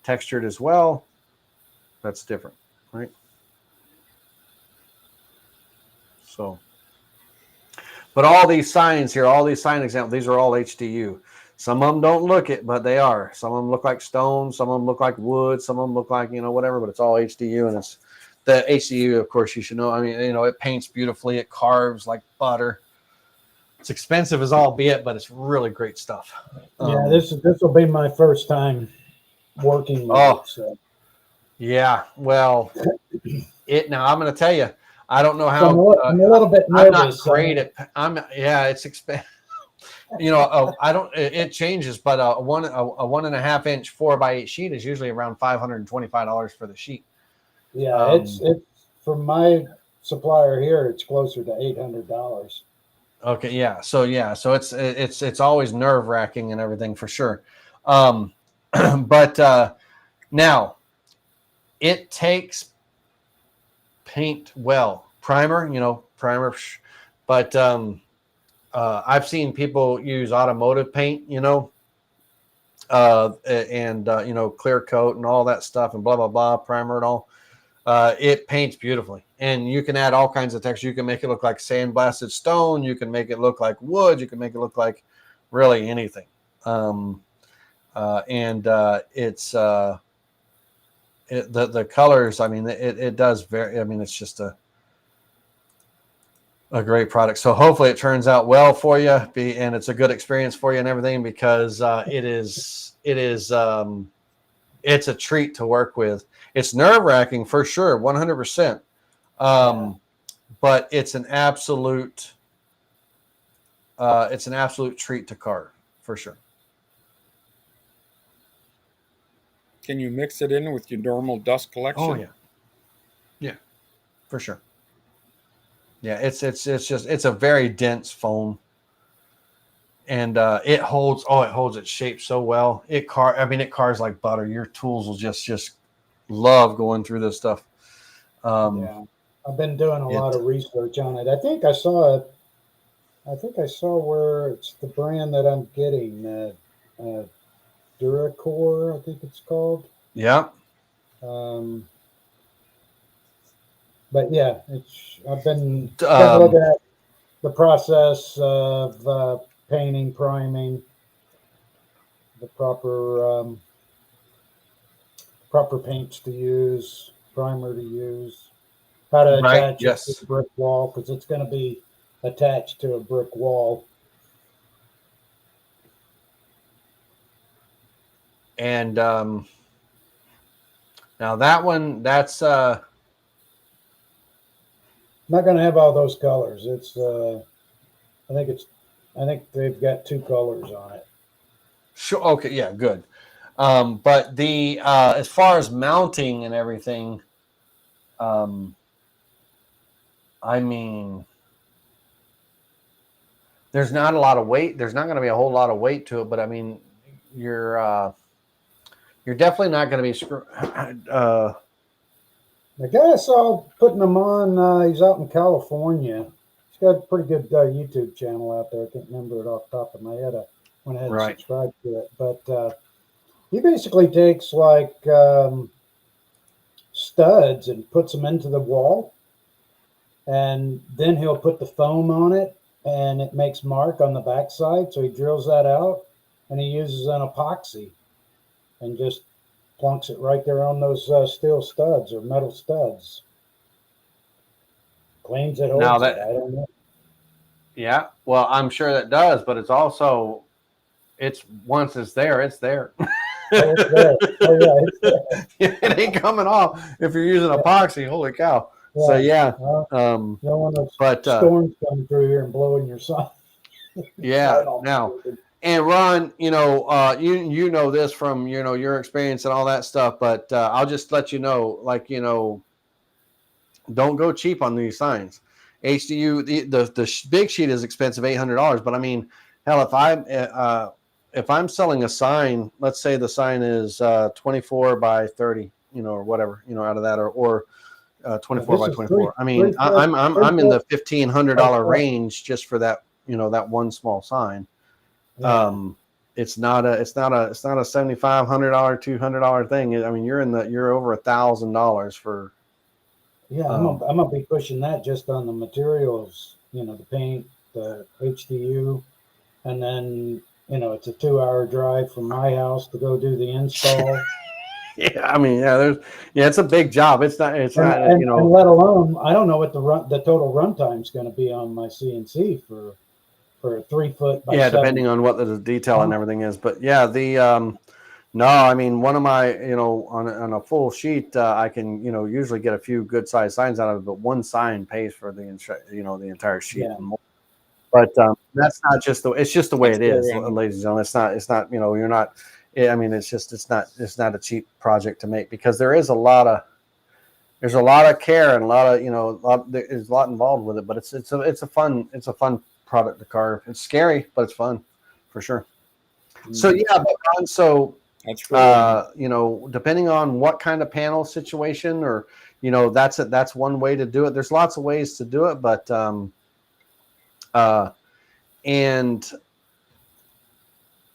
A: textured as well, that's different, right? So, but all these signs here, all these sign examples, these are all HDU. Some of them don't look it, but they are. Some of them look like stone. Some of them look like wood. Some of them look like, whatever, but it's all HDU. And it's the HDU, of course, you should know. I mean, it paints beautifully. It carves like butter. It's expensive as all be it, but it's really great stuff.
C: Yeah, this will be my first time working with it. So.
A: Yeah, well, now I'm going to tell you, I don't know how.
C: I'm a little bit nervous.
A: I'm not great at. It's expensive. I don't. It changes, but a 1.5 inch 4x8 sheet is usually around $525 for the sheet.
C: Yeah, it's from my supplier here. It's closer to $800.
A: Okay, yeah. So it's always nerve wracking and everything for sure. But now it takes paint well, primer, but I've seen people use automotive paint, and clear coat and all that stuff and blah blah blah, primer and all. It paints beautifully, and you can add all kinds of texture. You can make it look like sandblasted stone. You can make it look like wood. You can make it look like really anything. It's the colors. I mean, it does very. I mean, it's just a great product. So hopefully it turns out well for you, and it's a good experience for you and everything, because it's a treat to work with. It's nerve-wracking for sure, 100%. But it's an absolute treat to carve for sure.
B: Can you mix it in with your normal dust collection?
A: Oh yeah, for sure. Yeah, it's a very dense foam, and it holds its shape so well. It carves like butter. Your tools will just love going through this stuff.
C: Yeah, I've been doing a lot of research on it. I think I saw where it's the brand that I'm getting, Duracore, I think it's called.
A: Yeah.
C: But yeah, I've been looking at the process of painting, priming, the proper paints to use, primer to use, how to attach it to the brick wall, because it's going to be attached to a brick wall.
A: And now that one, that's
C: not going to have all those colors. It's I think they've got 2 colors on it.
A: Sure. Okay. Yeah. Good. But the as far as mounting and everything, I mean, there's not a lot of weight. There's not going to be a whole lot of weight to it, but I mean, you're definitely not going to be
C: The guy I saw putting them on, he's out in California. He's got a pretty good YouTube channel out there. I can't remember it off the top of my head. I went ahead and
A: Right.
C: subscribed to it. But he basically takes like studs and puts them into the wall, and then he'll put the foam on it, and it makes mark on the backside. So he drills that out, and he uses an epoxy and just plunks it right there on those steel studs or metal studs. Claims it
A: Now
C: holds it.
A: that,
C: I don't know.
A: yeah, well, I'm sure that does, but it's also, it's once it's there, it's there.
C: Oh, it's there. Oh, yeah, it's there.
A: It ain't coming off if you're using epoxy. Holy cow! So
C: Yeah.
A: yeah,
C: You don't want those
A: but
C: storms coming through here and blowing your sign.
A: yeah. Now, and Ron, you know this from your experience and all that stuff, but I'll just let you know, like don't go cheap on these signs. HDU, the big sheet is expensive, $800. But I mean, hell, if I'm selling a sign, let's say the sign is 24 by 30, or whatever, out of that, or 24 by 24. I mean, I'm in the $1,500 range just for that, that one small sign.
C: Yeah.
A: It's not a $7,500, $200 thing. I mean, you're over $1,000 for.
C: Yeah, I'm gonna be pushing that just on the materials, the paint, the HDU, and then it's a 2-hour drive from my house to go do the install.
A: Yeah, I mean, it's a big job. It's not,
C: and let alone I don't know what the total runtime is going to be on my CNC for a 3-foot by 7.
A: Depending on what the detail and everything is. But yeah, no, I mean, one of my, on a full sheet, I can, usually get a few good sized signs out of it, but one sign pays for the entire sheet.
C: Yeah.
A: But that's not just it's just the way
B: That's
A: it is,
B: fair,
A: ladies and gentlemen. It's not, you're not, I mean, it's not a cheap project to make, because there's a lot of care and a lot of, there's a lot involved with it, but it's a fun product to carve. It's scary, but it's fun for sure. So yeah, but Ron, so
B: that's true.
A: depending on what kind of panel situation, or that's one way to do it. There's lots of ways to do it, but and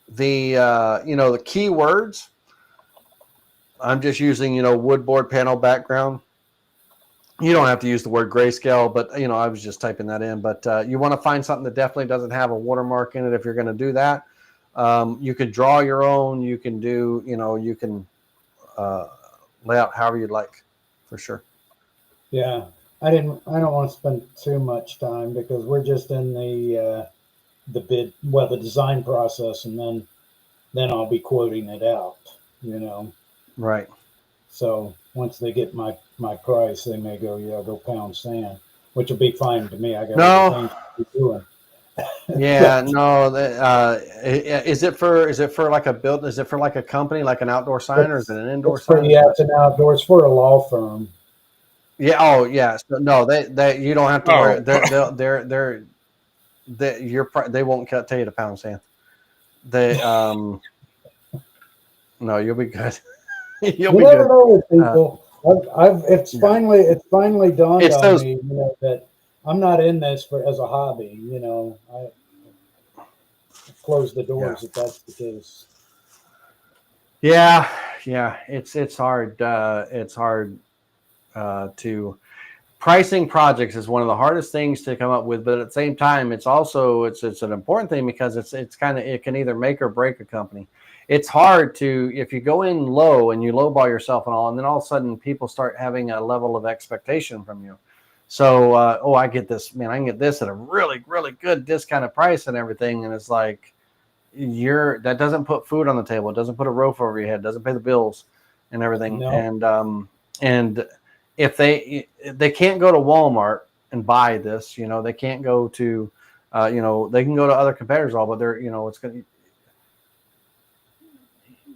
A: the the keywords, I'm just using wood board panel background. You don't have to use the word grayscale, but I was just typing that in. But you want to find something that definitely doesn't have a watermark in it if you're going to do that. You can draw your own. You can do, you can lay out however you'd like, for sure.
C: Yeah, I don't want to spend too much time because we're just in the the design process, and then I'll be quoting it out.
A: Right.
C: So once they get my price, they may go, yeah, go pound sand, which will be fine to me. I got other things to be doing.
A: Yeah, no. Is it for like a build? Is it for like a company, like an outdoor sign, or is it an indoor sign?
C: It's an outdoor. It's for a law firm.
A: Yeah. Oh, yeah. So, no, they you don't have to worry. They won't tell you to pound sand. They no, you'll be good.
C: You never know with people. It's finally dawned on me, that I'm not in this as a hobby. I close the doors if that's the case.
A: Yeah, it's hard. It's hard to pricing projects is one of the hardest things to come up with, but at the same time, it's also it's an important thing, because it's kind of, it can either make or break a company. It's hard to, if you go in low and you lowball yourself and all, and then all of a sudden people start having a level of expectation from you. So, I get this, man, I can get this at a really, really good discounted price and everything. And it's like, that doesn't put food on the table. It doesn't put a roof over your head. It doesn't pay the bills and everything.
C: No.
A: And if they can't go to Walmart and buy this, they can't go to, they can go to other competitors, but they're, it's going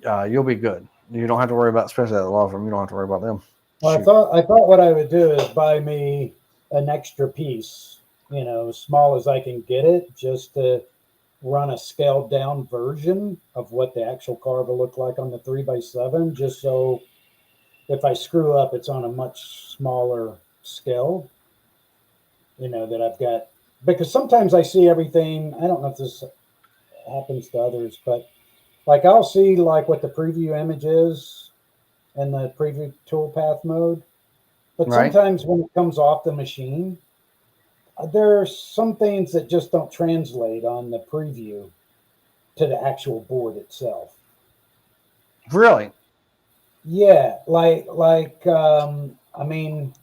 A: to, you'll be good. You don't have to worry about, especially at the law firm, you don't have to worry about them.
C: Well, I thought what I would do is buy me an extra piece, as small as I can get it, just to run a scaled down version of what the actual car will look like on the 3x7, just so if I screw up, it's on a much smaller scale. That I've got, because sometimes I see everything. I don't know if this happens to others, but like I'll see like what the preview image is in the preview toolpath mode. But
A: Right.
C: sometimes when it comes off the machine, there are some things that just don't translate on the preview to the actual board itself.
A: Really?
C: Yeah, I mean,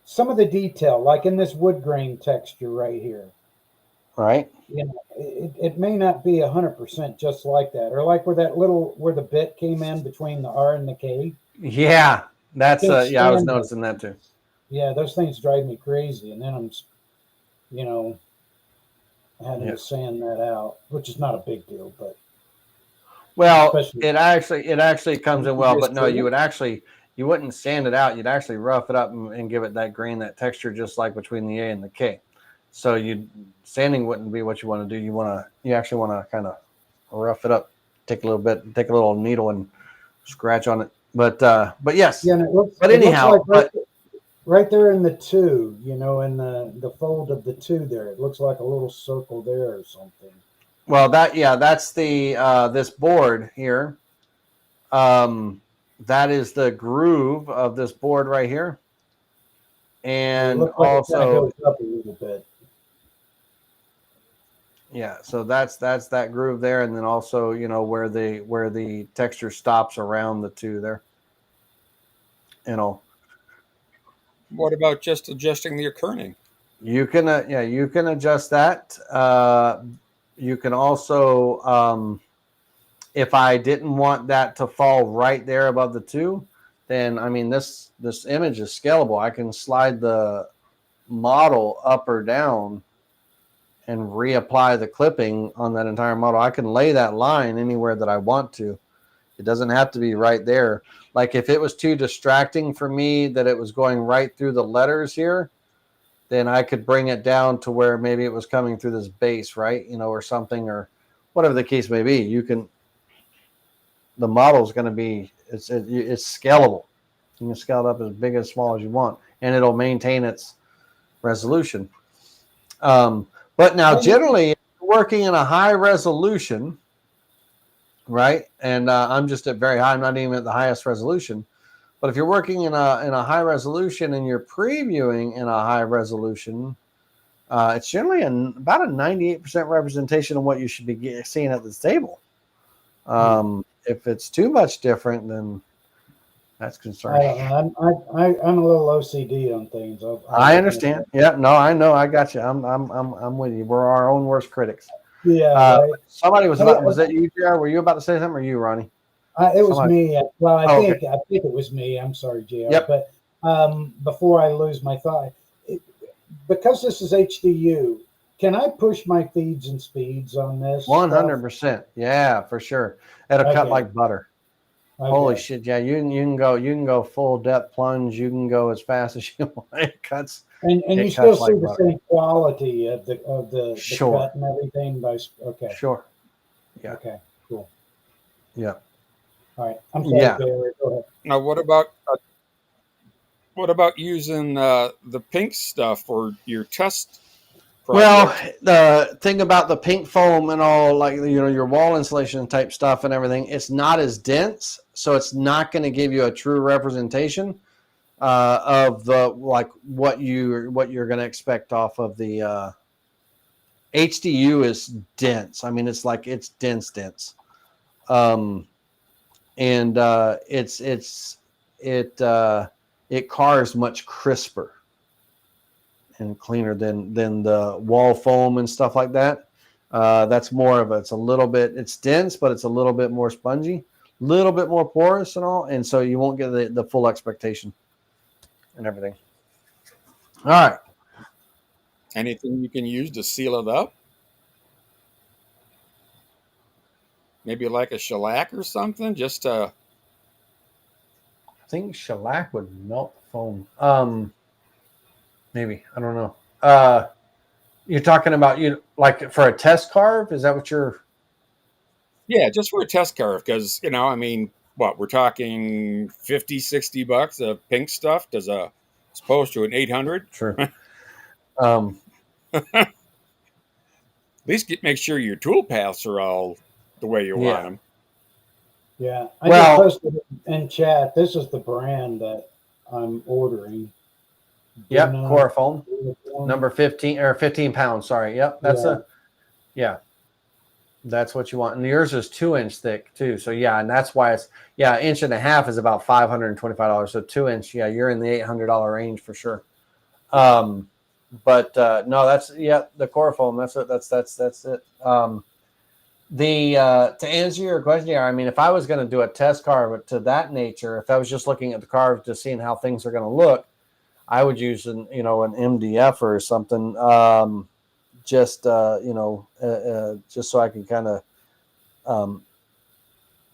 C: some of the detail, like in this wood grain texture right here,
A: Right.
C: it may not be 100% just like that, or like where the bit came in between the R and the K.
A: Yeah. That's
C: Can't
A: yeah, I was
C: stand it.
A: noticing that too.
C: Yeah, those things drive me crazy, and then I'm, you know, having
A: Yeah.
C: to sand that out, which is not a big deal, but
A: Well,
C: especially
A: it actually comes in well, but no,
C: true.
A: you wouldn't sand it out. You'd actually rough it up and give it that grain, that texture, just like between the A and the K. So sanding wouldn't be what you want to do. You actually want to kind of rough it up, take a little needle and scratch on it. But yes,
C: Yeah, and
A: but
C: it looks like
A: anyhow, but
C: right there in the two, in the fold of the two there, it looks like a little circle there or something.
A: well, that's the this board here. Um, that is the groove of this board right here.
C: Yeah, it
A: And
C: looks like it kind of
A: also,
C: goes up a little bit.
A: yeah, so that's that groove there, and then also, where the texture stops around the two there. You know,
B: What about just adjusting the kerning?
A: you can adjust that. You can also, if I didn't want that to fall right there above the two, then I mean this image is scalable. I can slide the model up or down and reapply the clipping on that entire model. I can lay that line anywhere that I want to. It doesn't have to be right there. Like if it was too distracting for me that it was going right through the letters here, then I could bring it down to where maybe it was coming through this base, right? Or something, or whatever the case may be. The model is going to be, it's scalable. You can scale it up as big as small as you want, and it'll maintain its resolution. But now, generally, working in a high resolution, right? And I'm just at very high. I'm not even at the highest resolution. But if you're working in a high resolution and you're previewing in a high resolution, it's generally about a 98% representation of what you should be seeing at this table. If it's too much different, then that's
C: I
A: concerning.
C: don't know. I'm a little OCD on things.
A: I understand. Yeah, no, I know. I got you. I'm with you. We're our own worst critics.
C: Yeah, right.
A: Somebody was
C: Hey,
A: about. Was that you, JR? Were you about to say something, or you, Ronnie?
C: it was
A: Somebody.
C: me. Well,
A: Okay.
C: I think it was me. I'm sorry, JR.
A: Yep.
C: But before I lose my thought, because this is HDU, can I push my feeds and speeds on this?
A: 100%. Yeah, for sure. It'll cut
C: Okay.
A: like butter.
C: Okay.
A: Holy shit! Yeah, you can go full depth plunge. You can go as fast as you want. It cuts.
C: And
A: It
C: you still
A: cuts
C: see
A: like
C: the
A: butter.
C: same quality of the
A: Sure.
C: cut and everything. Okay.
A: Sure. Yeah.
C: Okay. Cool.
A: Yeah.
C: All right. I'm sorry,
A: Yeah.
C: Barry. Go ahead.
B: Now, what about using the pink stuff for your test
A: Well,
B: project?
A: the thing about the pink foam and all, like your wall insulation type stuff and everything, it's not as dense, so it's not going to give you a true representation of the what you're going to expect off of the HDU is dense. I mean, it's dense, and it cars much crisper and cleaner than the wall foam and stuff like that. That's more of it's dense, but it's a little bit more spongy, a little bit more porous and all, and so you won't get the full expectation and everything. All right.
B: Anything you can use to seal it up? Maybe like a shellac or something, just to.
A: I think shellac would melt the foam. Maybe, I don't know. You're talking about like for a test carve? Is that what you're?
B: Yeah, just for a test carve, because I mean, what, we're talking 50, 60 bucks of pink stuff as opposed to an 800.
A: Sure. Um,
B: At least make sure your tool paths are all the way you want
A: Yeah.
B: them.
C: Yeah, I
A: Well-
C: just posted in chat. This is the brand that I'm ordering.
A: Yep,
C: Duna-
A: Corofoam,
C: Duna-
A: number 15 or 15 pounds. Sorry. Yep, that's
C: Yeah.
A: that's what you want. And yours is 2-inch thick too. So yeah, and that's why it's 1.5 inch is about $525. So 2-inch, yeah, you're in the $800 range for sure. But no, that's the Corofoam. That's it. That's it. To answer your question, I mean, if I was going to do a test carve to that nature, if I was just looking at the carve, just seeing how things are going to look, I would use an MDF or something, just just so I can kind of,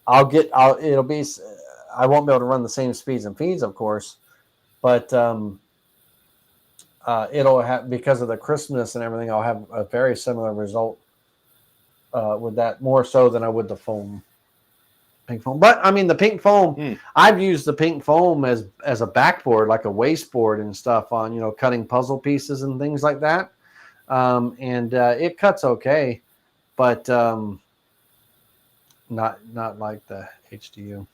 A: I won't be able to run the same speeds and feeds, of course, but it'll have, because of the crispness and everything, I'll have a very similar result with that, more so than I would the pink foam. But I mean, the pink foam, I've used the pink foam as a backboard, like a wasteboard and stuff on, cutting puzzle pieces and things like that. And it cuts okay, but not like the HDU.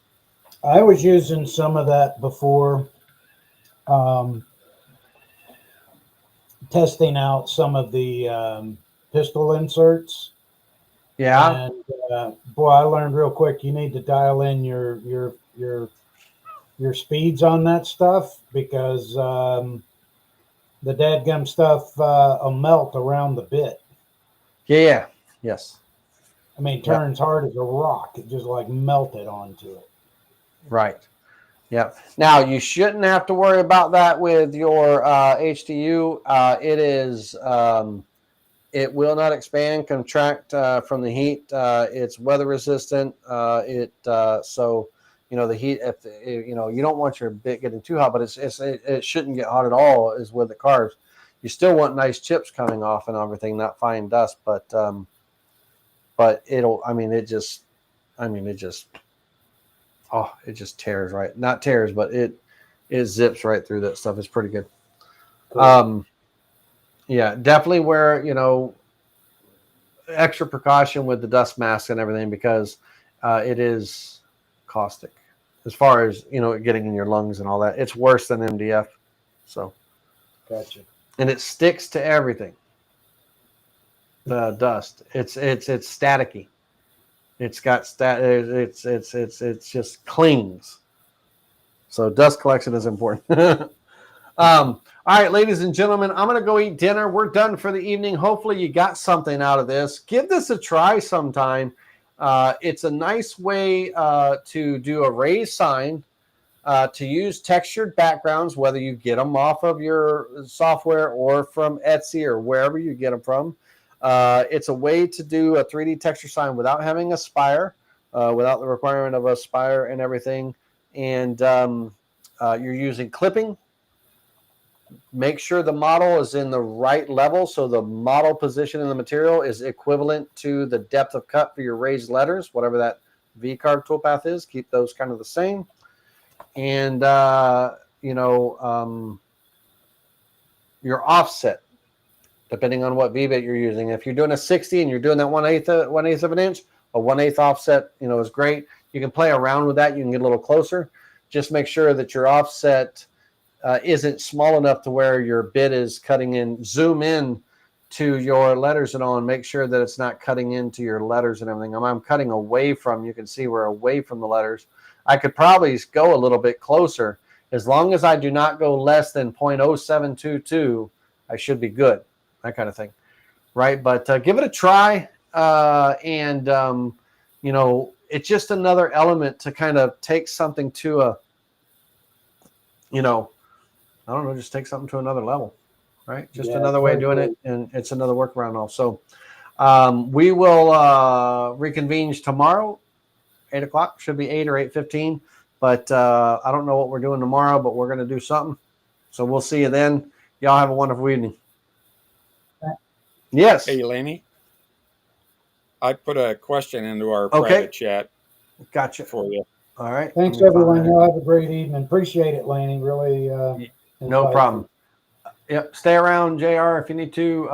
C: I was using some of that before, testing out some of the pistol inserts.
A: Yeah.
C: And boy, I learned real quick. You need to dial in your speeds on that stuff, because the dadgum stuff will melt around the bit.
A: Yeah. Yes.
C: I mean, it turns hard as a rock. It just like melted onto it.
A: Right. Yep. Now, you shouldn't have to worry about that with your HDU. It will not expand, contract from the heat. It's weather resistant. So the heat. If you don't want your bit getting too hot, but it shouldn't get hot at all. Is with the carbs. You still want nice chips coming off and everything, not fine dust. But it'll. It just tears right. Not tears, but it zips right through that stuff. It's pretty good. Cool. Yeah, definitely wear extra precaution with the dust mask and everything, because it is caustic as far as getting in your lungs and all that. It's worse than MDF. So
C: gotcha.
A: And it sticks to everything. The dust. It's staticky. It's got it's just clings. So dust collection is important. All right, ladies and gentlemen, I'm going to go eat dinner. We're done for the evening. Hopefully you got something out of this. Give this a try sometime. It's a nice way to do a raised sign, to use textured backgrounds, whether you get them off of your software or from Etsy or wherever you get them from. It's a way to do a 3D texture sign without having a spire, without the requirement of a spire and everything. And you're using clipping. Make sure the model is in the right level, so the model position in the material is equivalent to the depth of cut for your raised letters, whatever that V-carve toolpath is. Keep those kind of the same. And, your offset, depending on what V-bit you're using. If you're doing a 60 and you're doing that 1/8 of an inch, a 1/8 offset, is great. You can play around with that. You can get a little closer. Just make sure that your offset isn't small enough to where your bit is cutting in. Zoom in to your letters and all, and make sure that it's not cutting into your letters and everything. I'm cutting away from, you can see we're away from the letters. I could probably go a little bit closer. As long as I do not go less than 0.0722, I should be good. That kind of thing. Right? But give it a try. It's just another element to kind of take something to a, I don't know, just take something to another level, right? Just another way of doing it, and it's another workaround also. We will reconvene tomorrow, 8 o'clock. Should be 8 or 8:15, but I don't know what we're doing tomorrow, but we're going to do something. So we'll see you then. Y'all have a wonderful evening. Yes.
B: Hey, Laney, I put a question into our private chat
A: Gotcha.
B: for you.
A: All right.
C: Thanks,
A: let me find
C: everyone.
A: that.
C: Y'all have a great evening. Appreciate it, Laney. Really.
A: No
C: insightful.
A: problem. Yep. Stay around, JR, if you need to.